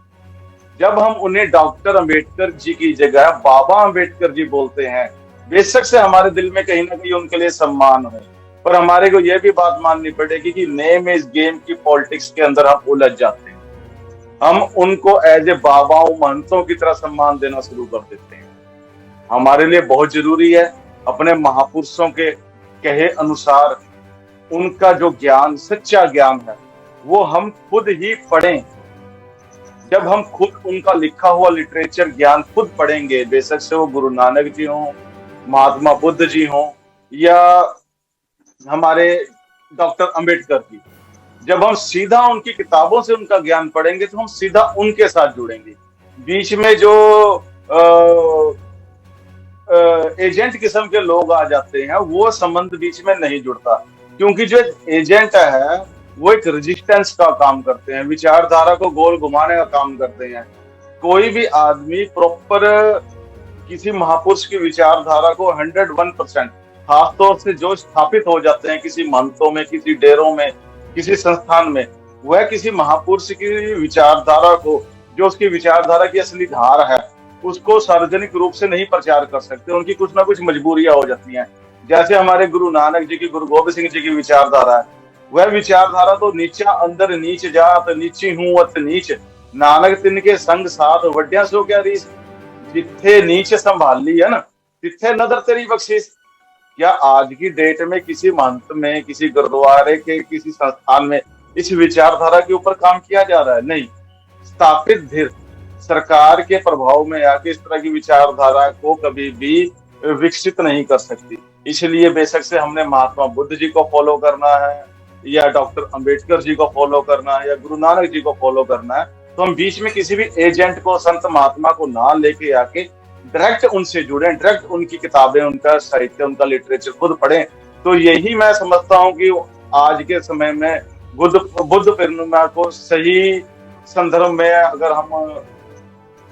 जब हम उन्हें डॉक्टर अंबेडकर जी की जगह बाबा अंबेडकर जी बोलते हैं, बेशक से हमारे दिल में कहीं ना कहीं उनके लिए सम्मान है, पर हमारे को यह भी बात माननी पड़ेगी कि नेम इज गेम की पॉलिटिक्स के अंदर हम उलझ जाते हैं। हम उनको एज ए बाबाओं, महंतों की तरह सम्मान देना शुरू कर देते हैं। हमारे लिए बहुत जरूरी है अपने महापुरुषों के कहे अनुसार उनका जो ज्ञान, सच्चा ज्ञान है, वो हम खुद ही पढ़ें। जब हम खुद उनका लिखा हुआ लिटरेचर ज्ञान खुद पढ़ेंगे, बेशक से वो गुरु नानक जी हों, महात्मा बुद्ध जी हों या हमारे डॉक्टर अंबेडकर जी, जब हम सीधा उनकी किताबों से उनका ज्ञान पढ़ेंगे तो हम सीधा उनके साथ जुड़ेंगे। बीच में जो एजेंट किस्म के लोग आ जाते हैं, वो संबंध बीच में नहीं जुड़ता, क्योंकि जो एजेंट है वो एक रेजिस्टेंस का काम करते हैं, विचारधारा को गोल घुमाने का काम करते हैं। कोई भी आदमी प्रॉपर किसी महापुरुष की विचारधारा को 101%, खासतौर से जो स्थापित हो जाते हैं किसी महंतों में, किसी डेरों में, किसी संस्थान में, वह किसी महापुरुष की विचारधारा को, जो उसकी विचारधारा की असली धार है, उसको सार्वजनिक रूप से नहीं प्रचार कर सकते। उनकी कुछ ना कुछ मजबूरियां हो जाती हैं। जैसे हमारे गुरु नानक जी की, गुरु गोबिंद सिंह जी की विचारधारा है, वह विचारधारा तो नीचा अंदर नीच जात, नीची हूं अत नीच, नानक तिनके संग साथ वड्या सो क्या रीस। जिथे नीच संभाली है ना, तिथे नदर तेरी बख्शीश। क्या आज की डेट में किसी महंत में, किसी गुरुद्वारे के किसी संस्थान में इस विचारधारा के ऊपर काम किया जा रहा है? नहीं। स्थापित धीर सरकार के प्रभाव में आके इस तरह की विचारधारा को कभी भी विकसित नहीं कर सकती। इसलिए बेशक से हमने महात्मा बुद्ध जी को फॉलो करना है या डॉक्टर अंबेडकर जी को फॉलो करना है या गुरु नानक जी को फॉलो करना है, तो हम बीच में किसी भी एजेंट को, संत महात्मा को ना लेके आके डायरेक्ट उनसे जुड़े, डायरेक्ट उनकी किताबें, उनका साहित्य, उनका लिटरेचर खुद पढ़ें। तो यही मैं समझता हूँ कि आज के समय में बुद्ध पूर्णिमा को सही संदर्भ में अगर हम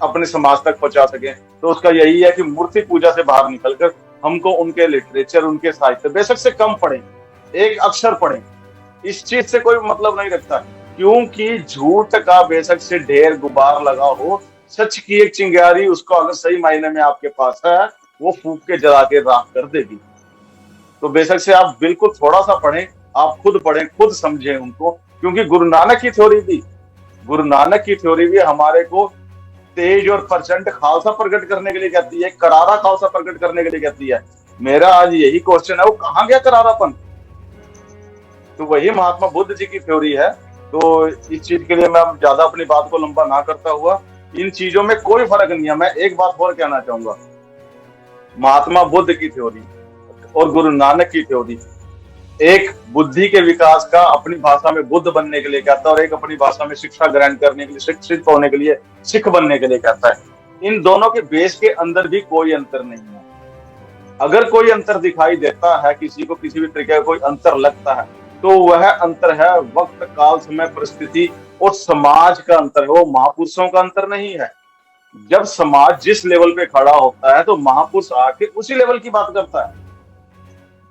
अपने समाज तक पहुंचा सकें, तो उसका यही है कि मूर्ति पूजा से बाहर निकलकर हमको उनके लिटरेचर, उनके साहित्य बेशक से कम पढ़ें, एक अक्षर पढ़ें, इस चीज से कोई मतलब नहीं रखता, क्योंकि झूठ का बेशक से ढेर गुबार लगा हो, सच की एक चिंगारी उसको अगर सही मायने में आपके पास है, वो फूंक के जला के राख कर देगी। तो बेशक से आप बिल्कुल थोड़ा सा पढ़ें, आप खुद पढ़ें, खुद समझें उनको, क्योंकि गुरु नानक की थ्योरी भी हमारे को तेज और प्रचंड खालसा प्रकट करने के लिए कहती है, करारा खालसा प्रकट करने के लिए कहती है। मेरा आज यही क्वेश्चन है, वो कहाँ गया करारापन? तो वही महात्मा बुद्ध जी की थ्योरी है। तो इस चीज के लिए मैं ज्यादा अपनी बात को लंबा ना करता हुआ, इन चीजों में कोई फर्क नहीं है। मैं एक बात और कहना चाहूंगा, महात्मा बुद्ध की थ्योरी और गुरु नानक की थ्योरी, एक बुद्धि के विकास का अपनी भाषा में बुद्ध बनने के लिए कहता है और एक अपनी भाषा में शिक्षा ग्रहण करने के लिए, शिक्षित होने के लिए, सिख बनने के लिए कहता है। इन दोनों के बेस के अंदर भी कोई अंतर नहीं है। अगर कोई अंतर दिखाई देता है, किसी को किसी भी तरीके का कोई अंतर लगता है, तो वह अंतर है वक्त, काल, समय, परिस्थिति और समाज का अंतर है, वो महापुरुषों का अंतर नहीं है। जब समाज जिस लेवल पे खड़ा होता है तो महापुरुष आके उसी लेवल की बात करता है।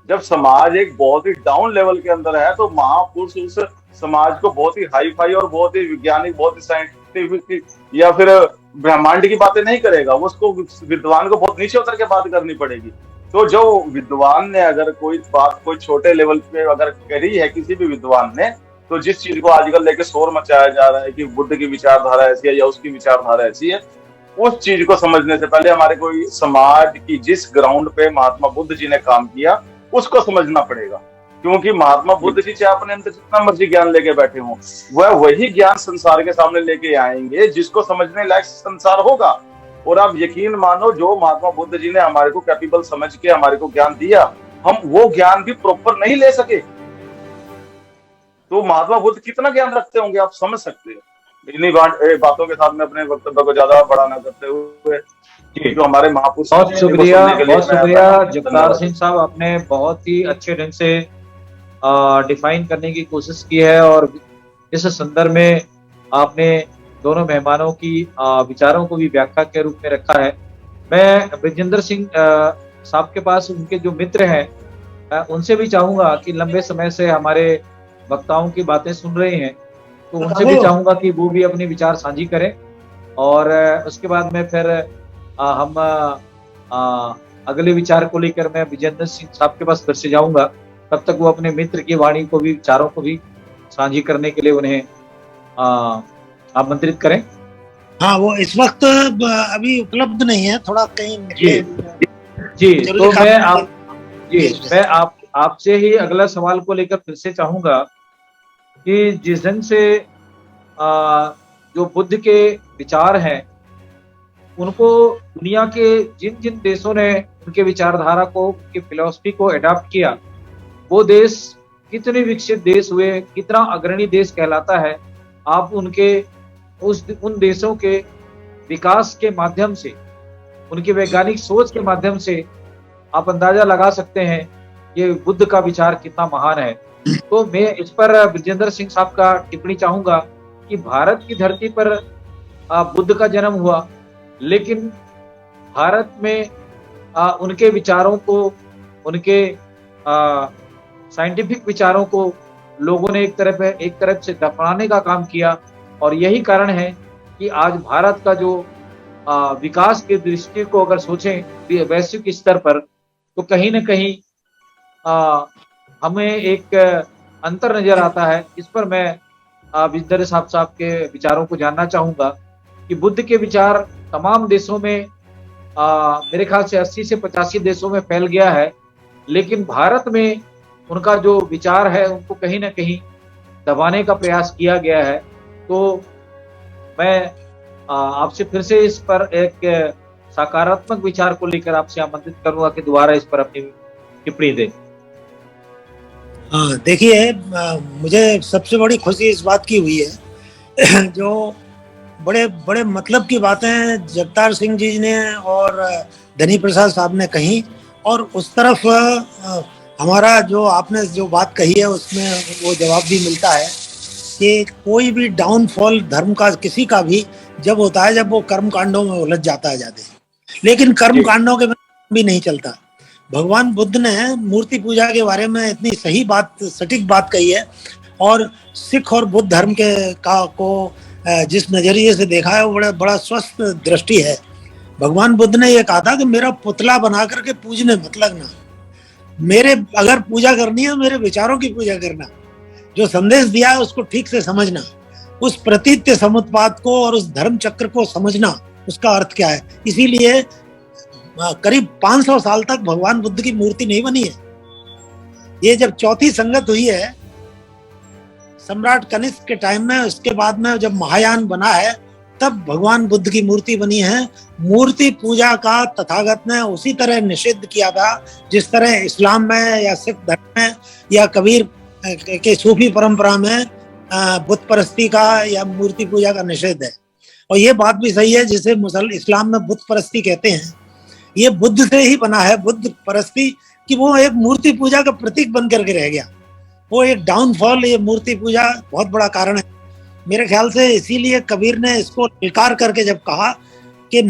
जब समाज एक बहुत ही डाउन लेवल के अंदर है तो महापुरुष उस समाज को बहुत ही हाई फाई और बहुत ही वैज्ञानिक, बहुत ही साइंटिफिक या फिर ब्रह्मांड की बातें नहीं करेगा, वो उसको विद्वान को बहुत नीचे उतर के बात करनी पड़ेगी। तो जो विद्वान ने अगर कोई बात कोई छोटे लेवल पे अगर करी है किसी भी विद्वान ने, तो जिस चीज को आजकल लेके शोर मचाया जा रहा है कि बुद्ध की विचारधारा ऐसी है या उसकी विचारधारा ऐसी है, उस चीज को समझने से पहले हमारे कोई समाज की जिस ग्राउंड पे महात्मा बुद्ध जी ने काम किया उसको समझना पड़ेगा। क्योंकि महात्मा बुद्ध जी चाहे अपने अंदर जितना मर्जी ज्ञान लेके बैठे हों, वह वही ज्ञान संसार के सामने लेके आएंगे जिसको समझने लायक संसार होगा। और आप यकीन मानो, जो महात्मा बुद्ध जी ने हमारे को कैपेबल समझ के हमारे को ज्ञान दिया, हम वो ज्ञान भी प्रॉपर नहीं ले सके, तो महात्मा बुद्ध कितना ज्ञान रखते होंगे आप समझ सकते हैं। इन्हीं बातों के साथ में अपने वक्तव्य को ज्यादा बड़ा न करते हुए, जो हमारे महापुरुष, बहुत शुक्रिया जगतार सिंह साहब, आपने बहुत ही अच्छे ढंग से डिफाइन करने की कोशिश की है और इस संदर्भ में आपने दोनों मेहमानों की विचारों को भी व्याख्या के रूप में रखा है। मैं ब्रिजेंद्र सिंह साहब के पास, उनके जो मित्र हैं, उनसे भी चाहूंगा कि लंबे समय से हमारे वक्ताओं की बातें सुन रहे हैं, तो उनसे भी चाहूंगा कि वो भी अपने विचार साझी करें और उसके बाद में फिर हम अगले विचार को लेकर मैं ब्रिजेंद्र सिंह साहब के पास फिर से जाऊंगा। तब तक वो अपने मित्र की वाणी को भी, विचारों को भी साझी करने के लिए उन्हें आमंत्रित करें। हाँ, वो इस वक्त अभी उपलब्ध नहीं है, थोड़ा कहीं जी तो मैं आपसे ही अगला सवाल को लेकर फिर से चाहूंगा कि जिस ढंग से जो बुद्ध के विचार हैं, उनको दुनिया के जिन जिन देशों ने उनके विचारधारा को, उनकी फिलॉसफी को अडॉप्ट किया, वो देश कितने विकसित देश हुए, कितना अग्रणी देश कहलाता है। आप उनके उन देशों के विकास के माध्यम से, उनकी वैज्ञानिक सोच के माध्यम से आप अंदाजा लगा सकते हैं ये बुद्ध का विचार कितना महान है। तो मैं इस पर ब्रिजेंद्र सिंह साहब का टिप्पणी चाहूंगा कि भारत की धरती पर बुद्ध का जन्म हुआ, लेकिन भारत में उनके विचारों को, उनके साइंटिफिक विचारों को लोगों ने एक तरफ से दफनाने का काम किया और यही कारण है कि आज भारत का जो विकास की दृष्टि को अगर सोचें वैश्विक स्तर पर, तो कहीं न कहीं हमें एक अंतर नजर आता है। इस पर मैं ब्रिजेंद्र साहब के विचारों को जानना चाहूंगा कि बुद्ध के विचार तमाम देशों में मेरे ख्याल से 80 से 85 देशों में फैल गया है, लेकिन भारत में उनका जो विचार है उनको कहीं ना कहीं दबाने का प्रयास किया गया है। तो मैं आपसे फिर से इस पर एक सकारात्मक विचार को लेकर आपसे आमंत्रित करूंगा कि दोबारा इस पर अपनी टिप्पणी दें। हाँ, देखिए, मुझे सबसे बड़ी खुशी इस बात की हुई है जो बड़े बड़े मतलब की बातें जगतार सिंह जी ने और धनी प्रसाद साहब ने कही, और उस तरफ हमारा जो आपने जो बात कही है उसमें वो जवाब भी मिलता है कि कोई भी डाउनफॉल धर्म का किसी का भी जब होता है जब वो कर्म कांडों में उलझ जाता है जाते, लेकिन कर्म कांडों के भी नहीं चलता। भगवान बुद्ध ने मूर्ति पूजा के बारे में इतनी सही बात, सटीक बात कही है, और सिख और बुद्ध धर्म के को जिस नजरिए से देखा है वो बड़ा स्वस्थ दृष्टि है। भगवान बुद्ध ने ये कहा था कि मेरा पुतला बना करके पूजने मत लगना, मेरे अगर पूजा करनी है मेरे विचारों की पूजा करना, जो संदेश दिया है उसको ठीक से समझना, उस प्रतीत्य समुत्पाद को और उस धर्म चक्र को समझना, उसका अर्थ क्या है। इसीलिए करीब 500 साल तक भगवान बुद्ध की मूर्ति नहीं बनी है। ये जब चौथी संगत हुई है सम्राट कनिष्क के टाइम में, उसके बाद में जब महायान बना है तब भगवान बुद्ध की मूर्ति बनी है। मूर्ति पूजा का तथागत ने उसी तरह निषेध किया था जिस तरह इस्लाम में या सिख धर्म में या कबीर के सूफी परंपरा में बुत परस्ती का या मूर्ति पूजा का निषेध है। और ये बात भी सही है, जिसे इस्लाम में बुत परस्ती कहते हैं, ये बुद्ध से ही बना है। बुद्ध परस्ती कि वो एक मूर्ति पूजा का प्रतीक बन करके रह गया, वो एक डाउनफॉल, ये मूर्ति पूजा बहुत बड़ा कारण है मेरे ख्याल से। इसीलिए कबीर ने इसको स्वीकार करके जब कहा कि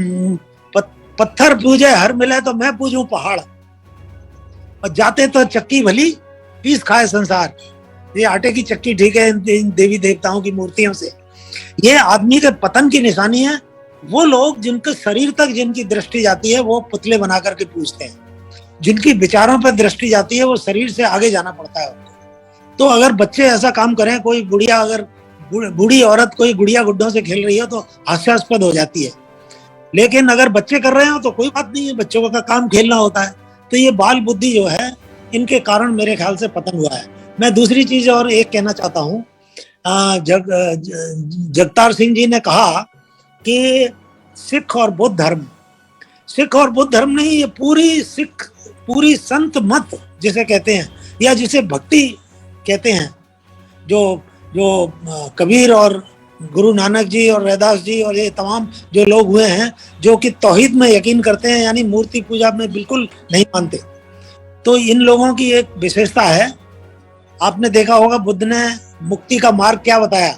पत्थर पूजे हर मिले तो मैं पूजूं पहाड़, और जाते तो चक्की भली पीस खाए संसार। ये आटे की चक्की ठीक है इन देवी देवताओं की मूर्तियों से। ये आदमी के पतन की निशानी है। वो लोग जिनके शरीर तक जिनकी दृष्टि जाती है वो पुतले बना करके पूजते हैं, जिनकी विचारों पर दृष्टि जाती है वो शरीर से आगे जाना पड़ता है उनको। तो अगर बच्चे ऐसा काम करें, कोई गुड़िया, अगर बूढ़ी औरत कोई गुड़िया गुड्डों से खेल रही हो तो हास्यास्पद हो जाती है, लेकिन अगर बच्चे कर रहे हो तो कोई बात नहीं है, बच्चों का काम खेलना होता है। तो ये बाल बुद्धि जो है इनके कारण मेरे ख्याल से पतन हुआ है। मैं दूसरी चीज और एक कहना चाहता हूँ, जगतार सिंह जी ने कहा कि सिख और बौद्ध धर्म, सिख और बौद्ध धर्म नहीं, ये पूरी संत मत जिसे कहते हैं या जिसे भक्ति कहते हैं, जो कबीर और गुरु नानक जी और रैदास जी और ये तमाम जो लोग हुए हैं जो कि तौहीद में यकीन करते हैं, यानी मूर्ति पूजा में बिल्कुल नहीं मानते। तो इन लोगों की एक विशेषता है, आपने देखा होगा बुद्ध ने मुक्ति का मार्ग क्या बताया,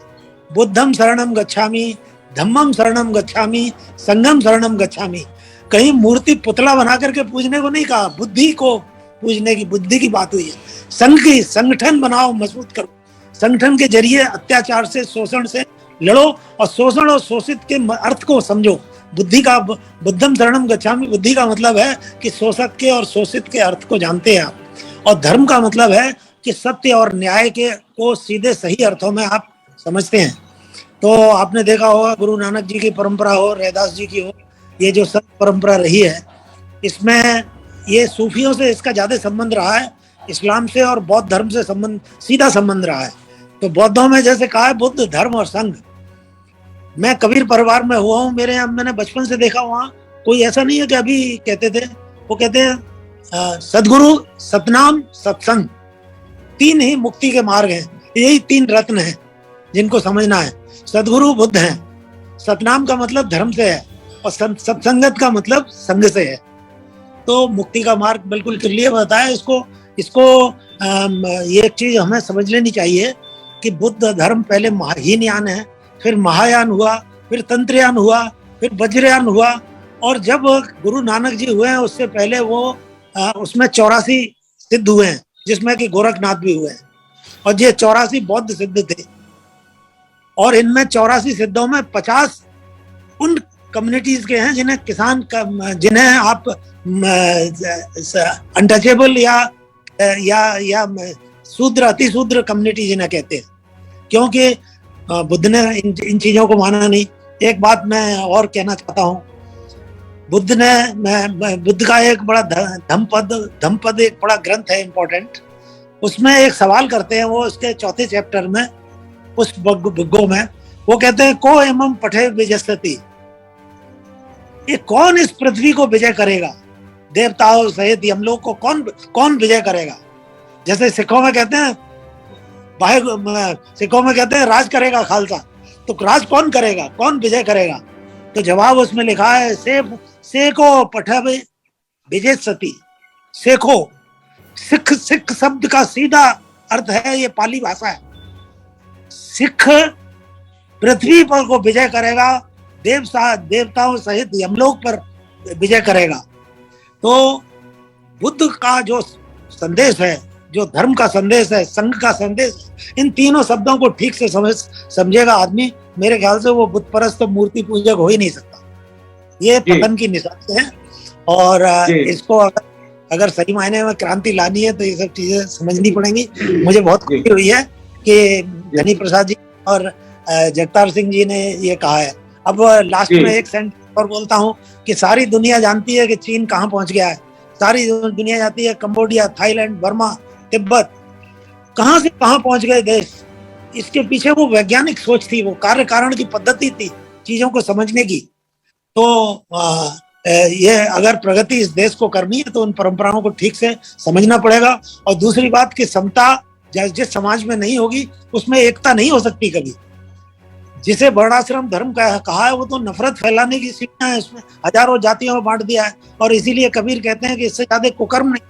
बुद्धम शरणम गच्छामि, धम्मम शरणम गच्छामि, संघम शरणम गच्छामि। कहीं मूर्ति पुतला बना करके पूजने को नहीं कहा, बुद्धि को पूजने की, बुद्धि की बात हुई है। संगठन बनाओ, मजबूत करो, संगठन के जरिए अत्याचार से, शोषण से लड़ो और शोषण और शोषित के अर्थ को समझो। बुद्धि का, बुद्धम शरणम गच्छामि, बुद्धि का मतलब है कि शोषक के और शोषित के अर्थ को जानते हैं आप, और धर्म का मतलब है कि सत्य और न्याय के को सीधे सही अर्थों में आप समझते हैं। तो आपने देखा होगा गुरु नानक जी की परंपरा हो, रैदास जी की हो, ये जो सब परंपरा रही है, इसमें ये सूफियों से इसका ज्यादा संबंध रहा है, इस्लाम से और बौद्ध धर्म से सीधा संबंध रहा है। तो बौद्धों में जैसे कहा है बुद्ध, धर्म और संघ। मैं कबीर परिवार में हुआ हूँ, मेरे यहाँ मैंने बचपन से देखा, वहाँ कोई ऐसा नहीं है कि अभी कहते थे, वो कहते हैं सदगुरु, सतनाम, सत्संग, 3 ही मुक्ति के मार्ग हैं, यही 3 रत्न हैं जिनको समझना है। सदगुरु बुद्ध हैं, सतनाम का मतलब धर्म से है, और सत्संगत का मतलब संघ से है। तो मुक्ति का मार्ग बिल्कुल क्लियर बताया। इसको ये एक चीज हमें समझ लेनी चाहिए कि बुद्ध धर्म पहले हीनयान है, फिर महायान हुआ, फिर तंत्रयान हुआ, फिर वज्रयान हुआ, और जब गुरु नानक जी हुए हैं उससे पहले वो उसमें 84 सिद्ध हुए हैं, जिसमें कि गोरखनाथ भी हुए हैं, और ये 84 बौद्ध सिद्ध थे। और इनमें 84 सिद्धों में 50 उन कम्युनिटीज के हैं जिन्हें आप अनटचेबल या शूद्र, अति शूद्र कम्युनिटी जिन्हें कहते हैं, क्योंकि बुद्ध ने इन चीजों को माना नहीं। एक बात मैं और कहना चाहता हूँ, बुद्ध का एक बड़ा धम्मपद एक बड़ा ग्रंथ है इम्पोर्टेंट, उसमें एक सवाल करते हैं वो, उसके 4थे चैप्टर में, उस बुग्गो में वो कहते हैं, को एवं पठे विजयति, ये कौन इस पृथ्वी को विजय करेगा, देवताओं सहित हम लोग को कौन विजय करेगा। जैसे सिखों में कहते हैं, सिखों में कहते हैं राज करेगा खालसा, तो राज कौन करेगा, कौन विजय करेगा। तो जवाब उसमें लिखा है, सेको पठवे विजयति, सेखो, सिख शब्द का सीधा अर्थ है, ये पाली भाषा है, सिख पृथ्वी पर को विजय करेगा, देवताओं सहित यमलोक पर विजय करेगा। तो बुद्ध का जो संदेश है, जो धर्म का संदेश है, संघ का संदेश, इन तीनों शब्दों को ठीक से समझेगा आदमी, मेरे ख्याल से वो बुद्ध परस्त मूर्ति पूजक हो ही नहीं सकता। ये पतन की निशानी है, और इसको अगर सही मायने में क्रांति लानी है तो ये सब चीजें समझनी पड़ेंगी। मुझे बहुत खुशी हुई है कि धनी प्रसाद जी और जगतार सिंह जी ने ये कहा है। अब लास्ट में एक सेंटेंस और बोलता हूँ कि सारी दुनिया जानती है कि चीन कहाँ पहुंच गया है, सारी दुनिया जानती है कंबोडिया, थाईलैंड, बर्मा, तिब्बत, कहाँ से कहाँ पहुंच गए देश। इसके पीछे वो वैज्ञानिक सोच थी, वो कार्य कारण की पद्धति थी चीजों को समझने की। तो ये अगर प्रगति इस देश को करनी है तो उन परंपराओं को ठीक से समझना पड़ेगा। और दूसरी बात कि समता जिस समाज में नहीं होगी उसमें एकता नहीं हो सकती कभी। जिसे वर्णाश्रम धर्म कहा है वो तो नफरत फैलाने की सीढ़ियां है, इसमें हजारों जातियों में बांट दिया है। और इसीलिए कबीर कहते हैं कि इससे ज्यादा कुकर्म नहीं,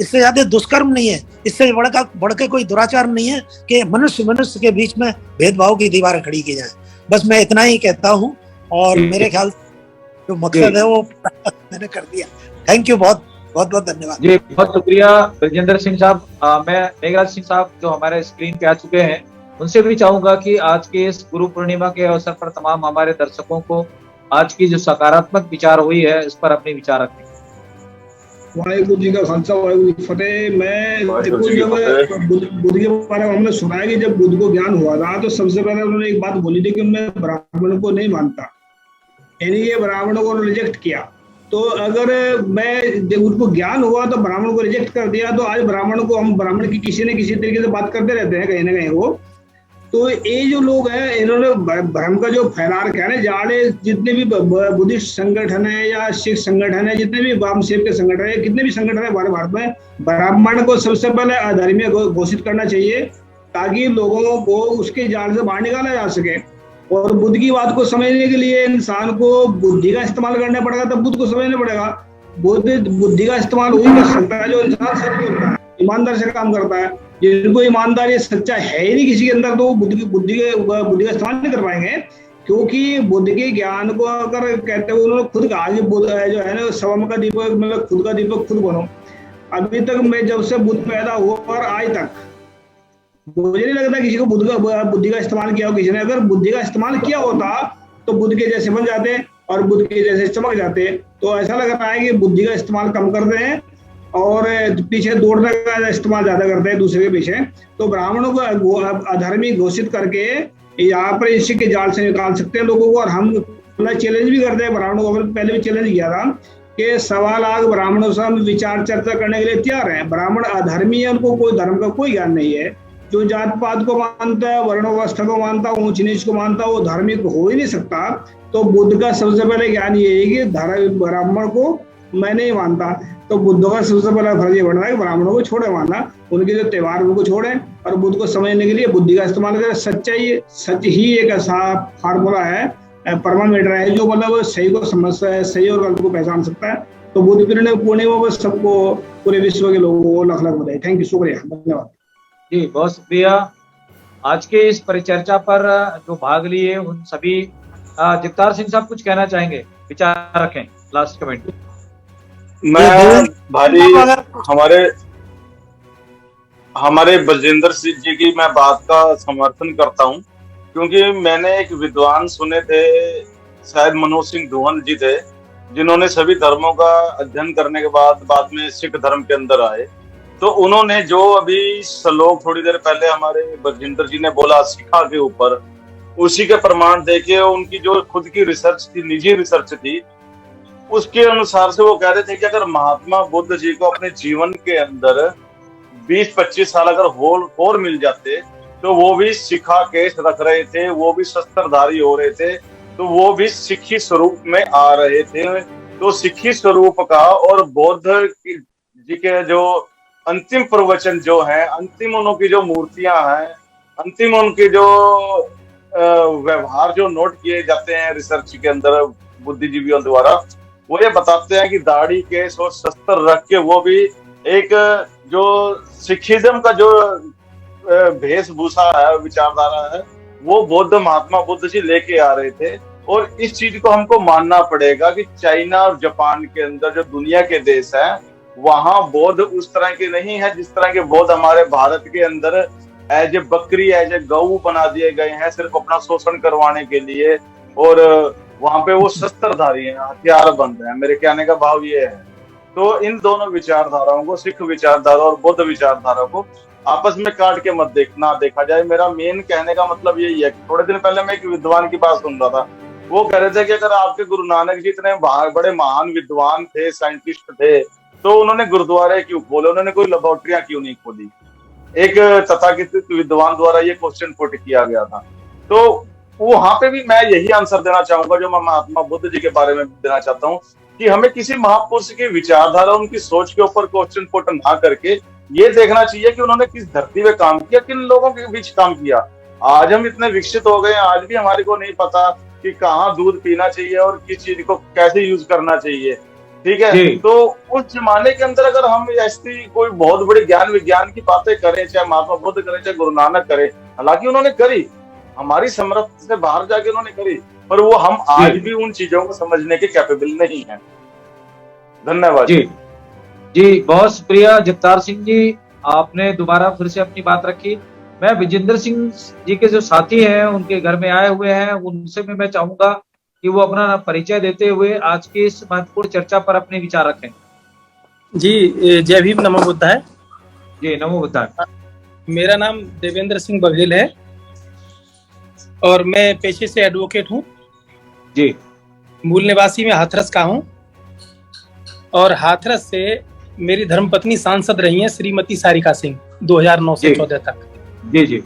इससे ज्यादा दुष्कर्म नहीं है, इससे बढ़ के कोई दुराचार नहीं है कि मनुष्य के बीच में भेदभाव की दीवारें खड़ी की जाए। बस मैं इतना ही कहता हूँ। और मेरे ख्याल जो मकसद है वो मैंने कर दिया। थैंक यू, बहुत बहुत बहुत धन्यवाद जी। बहुत शुक्रिया ब्रजेंद्र सिंह साहब। मैं मेघराज सिंह साहब जो हमारे स्क्रीन पे आ चुके हैं, उनसे भी चाहूंगा कि आज के इस गुरु पूर्णिमा के अवसर पर तमाम हमारे दर्शकों को आज की जो सकारात्मक विचार हुई है इस पर अपने विचार रखें। वाहेगुरु जी का खालसा, वाहेगुरु जी की फतेह। मैं देखो, जब बुद्ध के बारे में हमने सुना है कि जब बुद्ध को ज्ञान हुआ था तो सबसे पहले उन्होंने एक बात बोली थी कि मैं ब्राह्मण को नहीं मानता, यानी ये ब्राह्मणों को रिजेक्ट किया। तो अगर मैं उनको ज्ञान हुआ तो ब्राह्मण को रिजेक्ट कर दिया, तो आज ब्राह्मण को हम ब्राह्मण की किसी न किसी तरीके से बात करते रहते हैं कहीं ना कहीं वो। तो ये जो लोग हैं इन्होंने भ्रम का जो फैला रखा है ना, जाड़े जितने भी बुद्धिस्ट संगठन है या सिख संगठन है, जितने भी वामसेव के संगठन है, कितने भी संगठन है हमारे भारत में, ब्राह्मण को सबसे पहले अधर्मीय घोषित करना चाहिए ताकि लोगों को उसके जाल से बाहर निकाला जा सके। और बुद्ध की बात को समझने के लिए इंसान को बुद्धि का इस्तेमाल करना पड़ेगा, तब बुद्ध को समझना पड़ेगा। बुद्धि का इस्तेमाल वही कर सकता है जो इंसान सच बोलता है, ईमानदार से काम करता है। जिनको ईमानदारी सच्चा है ही नहीं किसी के अंदर, तो बुद्धि का इस्तेमाल नहीं कर पाएंगे। क्योंकि बुद्ध के ज्ञान को अगर कहते हैं, उन्होंने खुद कहा कि बुद्ध जो है ना, स्वयं का दीपक, मतलब खुद का दीपक खुद बनो। अभी तक मैं जब से बुद्ध पैदा हुआ और आज तक मुझे नहीं लगता किसी को बुद्धि का इस्तेमाल किया हो किसी ने। अगर बुद्धि का इस्तेमाल किया होता तो बुद्ध के जैसे बन जाते और बुद्ध के जैसे चमक जाते। तो ऐसा लग रहा है कि बुद्धि का इस्तेमाल कम करते हैं और पीछे दौड़ने का इस्तेमाल ज्यादा करते हैं दूसरे के पीछे। तो ब्राह्मणों को अधर्मी घोषित करके यहाँ पर इसी के जाल से निकाल सकते हैं लोगों को। और हम चैलेंज भी करते हैं ब्राह्मणों को, पहले भी चैलेंज किया था कि 1.25 लाख ब्राह्मणों से हम विचार चर्चा करने के लिए तैयार हैं। ब्राह्मण अधर्मी है, उनको कोई धर्म का कोई ज्ञान नहीं है। जो जात पात को मानता है, वर्ण व्यवस्था को मानता है, ऊंच नीच को मानता है, वो धार्मिक हो ही नहीं सकता। तो बुद्ध का सबसे पहले ज्ञान ये है कि ब्राह्मण को मैं नहीं मानता। तो बुद्ध का सबसे पहला फर्ज ये बन रहा है कि ब्राह्मणों को छोड़े मानना, उनके जो त्योहार उनको छोड़े और बुद्ध को समझने के लिए बुद्धि का इस्तेमाल करें। सच्चाई सच ही एक ऐसा फार्मूला है, परमामीटर है, जो मतलब सही को समझता है, सही और गलत को पहचान सकता है। तो बुद्ध पूर्णिमा पर सबको, पूरे विश्व के लोगों को लाख लाख बधाई। थैंक यू, शुक्रिया, धन्यवाद जी। बहुत शुक्रिया आज के इस परिचर्चा पर जो भाग लिए उन सभी। जगतार सिंह साहब कुछ कहना चाहेंगे, विचार रखें, लास्ट कमेंट। मैं भाई हमारे ब्रजेंद्र सिंह जी की मैं बात का समर्थन करता हूं, क्योंकि मैंने एक विद्वान सुने थे, शायद मनोज सिंह धुवन जी थे, जिन्होंने सभी धर्मों का अध्ययन करने के बाद में सिख धर्म के अंदर आए। तो उन्होंने जो अभी श्लोक थोड़ी देर पहले हमारे ब्रजेंद्र जी ने बोला शिखा के ऊपर, उसी के प्रमाण देके उनकी जो खुद की रिसर्च थी, निजी रिसर्च थी, उसके अनुसार से वो कह रहे थे कि अगर महात्मा बुद्ध जी को अपने जीवन के अंदर 20-25 साल अगर और मिल जाते तो वो भी शिखा केश रख रहे थे, वो भी शस्त्रधारी हो रहे थे, तो वो भी सिखी स्वरूप में आ रहे थे। तो सिखी स्वरूप का और बौद्ध जी के जो अंतिम प्रवचन जो है, अंतिम उनकी जो मूर्तियां हैं, अंतिम उनके जो व्यवहार जो नोट किए जाते हैं रिसर्च के अंदर बुद्धिजीवियों द्वारा, वो ये बताते हैं कि दाढ़ी केस और शस्त्र रख के वो भी एक जो सिखिज्म का जो वेशभूषा है, विचारधारा है, वो बौद्ध महात्मा बुद्ध जी लेके आ रहे थे। और इस चीज को हमको मानना पड़ेगा कि चाइना और जापान के अंदर जो दुनिया के देश हैं, वहां बौद्ध उस तरह के नहीं है जिस तरह के बौद्ध हमारे भारत के अंदर एज ए बकरी, एज ए गऊ बना दिए गए हैं सिर्फ अपना शोषण करवाने के लिए। और वहां पे वो शस्त्रधारी हैं, हथियार बन रहे हैं। मेरे कहने का भाव ये है। तो इन दोनों विचारधाराओं को, सिख विचारधारा और बौद्ध विचारधारा को आपस में काट के मत देखा जाए। मेरा मेन कहने का मतलब यही है। थोड़े दिन पहले मैं एक विद्वान की बात सुन रहा था, वो कह रहे थे कि अगर आपके गुरु नानक जी इतने बड़े महान विद्वान थे, साइंटिस्ट थे, तो उन्होंने गुरुद्वारे क्यों खोले, उन्होंने कोई लेबोरेटरियां क्यों नहीं खोली। एक तथाकथित विद्वान द्वारा ये क्वेश्चन पुट किया गया था। तो वहां पे भी मैं यही आंसर देना चाहूंगा जो मैं महात्मा बुद्ध जी के बारे में देना चाहता हूँ, कि हमें किसी महापुरुष की विचारधारा, उनकी सोच के ऊपर क्वेश्चन पुट ना करके ये देखना चाहिए कि उन्होंने किस धरती पे काम किया, किन लोगों के बीच काम किया। आज हम इतने विकसित हो गए, आज भी हमारे को नहीं पता कि कहाँ दूध पीना चाहिए और किस चीज को कैसे यूज करना चाहिए। ठीक है, तो उस जमाने के अंदर अगर हम ऐसी कोई बहुत बड़ी ज्ञान विज्ञान की बातें करें, चाहे महात्मा बुद्ध करें, चाहे गुरु नानक करें, हालांकि उन्होंने करी, हमारी समर्थ से बाहर जाके उन्होंने करी, पर वो हम आज भी उन चीजों को समझने के कैपेबल नहीं है। धन्यवाद जी जी, बहुत शुक्रिया जगतार सिंह जी, आपने दोबारा फिर से अपनी बात रखी। मैं विजेंद्र सिंह जी के जो साथी हैं उनके घर में आए हुए हैं, उनसे भी मैं चाहूंगा कि वो अपना परिचय देते हुए आज की इस महत्वपूर्ण चर्चा पर अपने विचार रखें। जी, जय भीम, नमो बुद्धाय। जी, नमो बुद्धाय। मेरा नाम देवेंद्र सिंह बघेल है और मैं पेशे से एडवोकेट हूँ। जी, मूल निवासी में हाथरस का हूँ और हाथरस से मेरी धर्मपत्नी सांसद रही हैं श्रीमती सारिका सिंह 2009 से 14 तक। जी जी,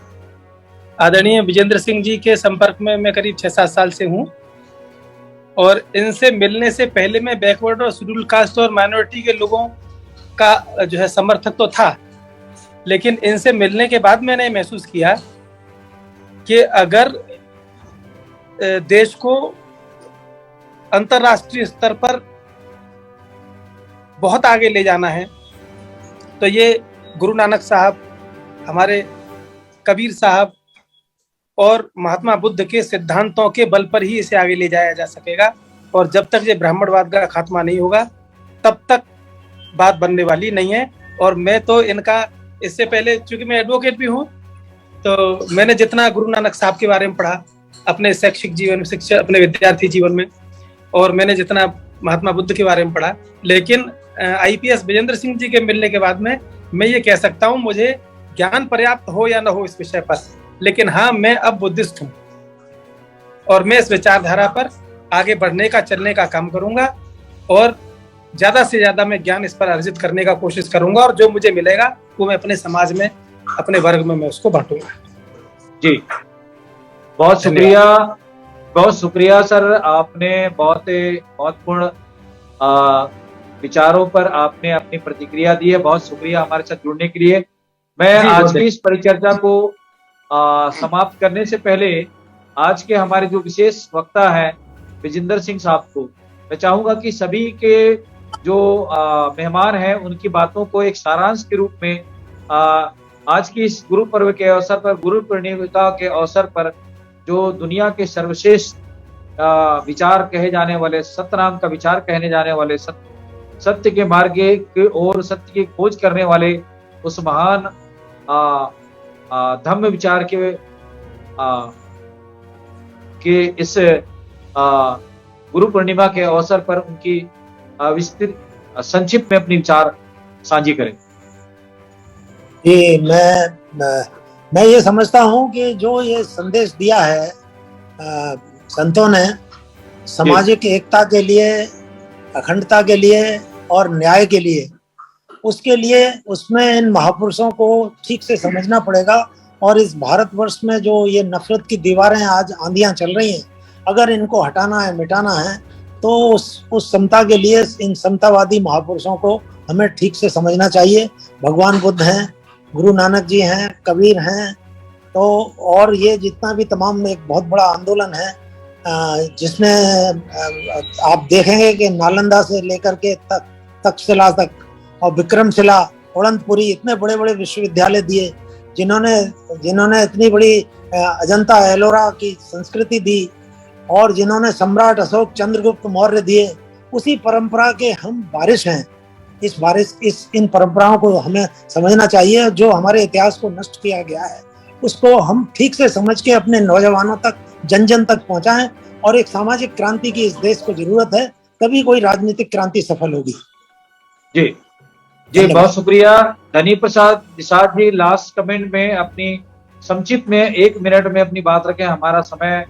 आदरणीय विजेंद्र सिंह जी के संपर्क में मैं करीब 6-7 साल से हूँ और इनसे मिलने से पहले मैं बैकवर्ड और शेड्यूल कास्ट और माइनॉरिटी के लोगों का जो है समर्थक तो था, लेकिन इनसे मिलने के बाद मैंने महसूस किया कि अगर देश को अंतर्राष्ट्रीय स्तर पर बहुत आगे ले जाना है तो ये गुरु नानक साहब, हमारे कबीर साहब और महात्मा बुद्ध के सिद्धांतों के बल पर ही इसे आगे ले जाया जा सकेगा। और जब तक ये ब्राह्मणवाद का खात्मा नहीं होगा तब तक बात बनने वाली नहीं है। और मैं तो इनका इससे पहले, चूंकि मैं एडवोकेट भी हूँ, तो मैंने जितना गुरु नानक साहब के बारे में पढ़ा अपने शैक्षिक जीवन, शिक्षा, अपने विद्यार्थी जीवन में, और मैंने जितना महात्मा बुद्ध के बारे में पढ़ा, लेकिन आईपीएस विजेंद्र सिंह जी के मिलने के बाद में मैं ये कह सकता हूँ, मुझे ज्ञान पर्याप्त हो या ना हो इस विषय पर, लेकिन हाँ, मैं अब बुद्धिस्ट हूँ और मैं इस विचारधारा पर आगे बढ़ने का, चलने का काम करूंगा और ज्यादा से ज्यादा मैं ज्ञान इस पर अर्जित करने का कोशिश करूंगा और जो मुझे मिलेगा वो मैं अपने समाज में, अपने वर्ग में मैं उसको बांटूंगा। जी, बहुत शुक्रिया, बहुत शुक्रिया सर, आपने बहुत महत्वपूर्ण विचारों पर आपने अपनी प्रतिक्रिया दी है। बहुत शुक्रिया हमारे साथ जुड़ने के लिए। मैं आज की इस परिचर्चा को समाप्त करने से पहले आज के हमारे जो विशेष वक्ता है विजेंद्र सिंह साहब को मैं चाहूंगा कि सभी के जो मेहमान हैं उनकी बातों को एक सारांश के रूप में आज की इस गुरु पर्व के अवसर पर, गुरु पूर्णिमा के अवसर पर, जो दुनिया के सर्वश्रेष्ठ विचार कहे जाने वाले, सतनाम का विचार कहने जाने वाले, सत्य के मार्ग की ओर सत्य की खोज करने वाले उस महान धम्म विचार के इस गुरु पूर्णिमा के अवसर पर उनकी विस्तृत संक्षिप्त में अपनी विचार साझी करें। जी, मैं ये समझता हूँ कि जो ये संदेश दिया है संतों ने सामाजिक एकता के लिए, अखंडता के लिए और न्याय के लिए, उसके लिए उसमें इन महापुरुषों को ठीक से समझना पड़ेगा। और इस भारतवर्ष में जो ये नफरत की दीवारें आज आंधियां चल रही हैं, अगर इनको हटाना है, मिटाना है, तो उस समता के लिए इन समतावादी महापुरुषों को हमें ठीक से समझना चाहिए। भगवान बुद्ध हैं, गुरु नानक जी हैं, कबीर हैं, तो और ये जितना भी तमाम एक बहुत बड़ा आंदोलन है जिसमें आप देखेंगे कि नालंदा से लेकर के तक्षशिला तक और विक्रमशिला, उड़नपुरी, इतने बड़े बड़े विश्वविद्यालय दिए जिन्होंने इतनी बड़ी अजंता एलोरा की संस्कृति दी और जिन्होंने सम्राट अशोक चंद्रगुप्त मौर्य दिए, उसी परंपरा के हम वारिस हैं। इन परंपराओं को हमें समझना चाहिए। जो हमारे इतिहास को नष्ट किया गया है उसको हम ठीक से समझ के अपने नौजवानों तक, जन जन तक पहुंचाएं। और एक सामाजिक क्रांति की इस देश को जरूरत है, तभी कोई राजनीतिक क्रांति सफल होगी। जी जी, बहुत शुक्रिया। धनी प्रसाद निषाद जी, लास्ट कमेंट में अपनी संक्षिप्त में 1 मिनट में अपनी बात रखें। हमारा समय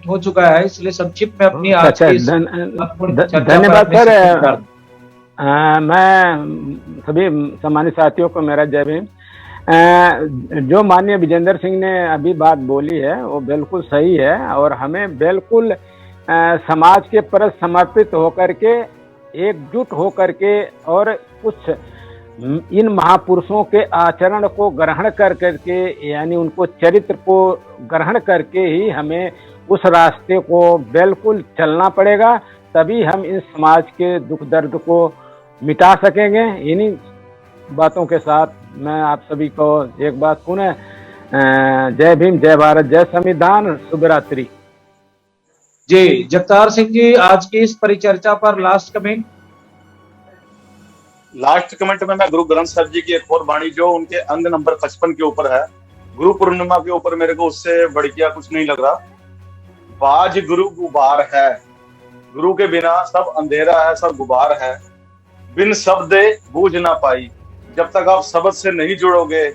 हो चुका है, इसलिए संक्षिप्त में अपनी आज की धन्यवाद सर। मैं सभी सम्मानित साथियों को मेरा जय भीम। जो माननीय विजेंद्र सिंह ने अभी बात बोली है वो बिल्कुल सही है और हमें बिल्कुल समाज के प्रति समर्पित होकर के, एकजुट होकर के और कुछ इन महापुरुषों के आचरण को ग्रहण कर करके, यानी उनको चरित्र को ग्रहण करके ही हमें उस रास्ते को बिल्कुल चलना पड़ेगा, तभी हम इस समाज के दुख दर्द को मिटा सकेंगे। इन्हीं बातों के साथ मैं आप सभी को एक बात पुनः जय भीम, जय भारत, जय संविधान, शुभ रात्रि। जी जगतार सिंह जी, आज की इस परिचर्चा पर लास्ट कमेंट। लास्ट कमेंट में मैं गुरु ग्रंथ साहिब जी की एक और वाणी जो उनके अंग नंबर 55 के ऊपर है, गुरु पूर्णिमा के ऊपर, मेरे को उससे बढ़ गया कुछ नहीं लग रहा। बाज गुरु गुबार है, गुरु के बिना सब अंधेरा है, सब गुबार है, बिन शब्दे बूझ ना पाई। जब तक आप शब्द से नहीं जुड़ोगे,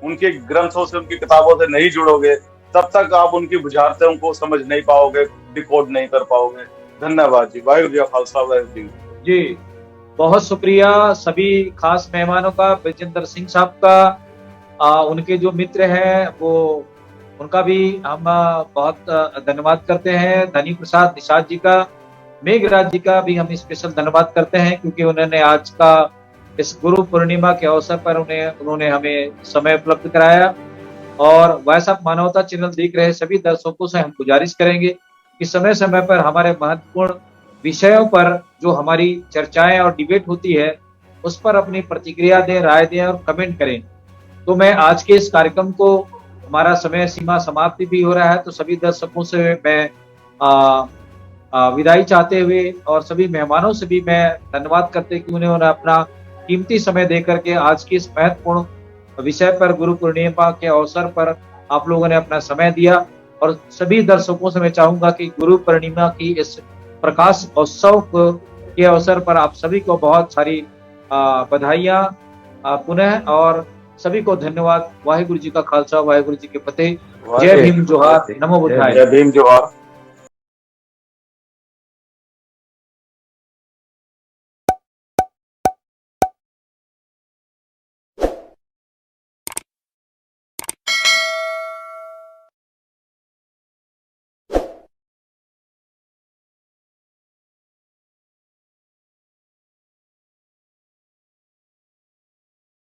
उनके ग्रंथों से, उनकी किताबों से नहीं जुड़ोगे, तब तक आप उनकी बुझारतों को समझ नहीं पाओगे, डिकोड नहीं कर पाओगे। धन्यवाद जी। वाहिगुरू जी का खालसा, वाहिगुरू जी। जी बहुत शुक्रिया सभी खास मेहमानों का, बलजिंदर सिंह साहब का, उनके जो मित्र हैं वो, उनका भी हम बहुत धन्यवाद करते हैं। धनी प्रसाद निषाद जी का, मेघराज जी का भी हम स्पेशल धन्यवाद करते हैं, क्योंकि उन्होंने आज का इस गुरु पूर्णिमा के अवसर पर उन्होंने हमें समय उपलब्ध कराया। और वैसा मानवता चैनल देख रहे सभी दर्शकों से हम गुजारिश करेंगे कि समय समय पर हमारे महत्वपूर्ण विषयों पर जो हमारी चर्चाएं और डिबेट होती है उस पर अपनी प्रतिक्रिया दें, राय दें और कमेंट करें। तो मैं आज के इस कार्यक्रम को, हमारा समय सीमा समाप्ति भी हो रहा है, तो सभी दर्शकों से मैं विदाई चाहते हुए और सभी मेहमानों से भी मैं धन्यवाद करते कि उन्होंने अपना कीमती समय देकर के आज की इस महत्वपूर्ण विषय पर, गुरु पूर्णिमा के अवसर पर आप लोगों ने अपना समय दिया। और सभी दर्शकों से मैं चाहूंगा कि गुरु पूर्णिमा की इस प्रकाश उत्सव के अवसर पर आप सभी को बहुत सारी बधाइयां पुनः, और सभी को धन्यवाद। वाहिगुरु जी का खालसा, वाहिगुरु जी के फतेह। जय भीम, जोहार, नमो बुद्धाय। जय भीम, जोहार।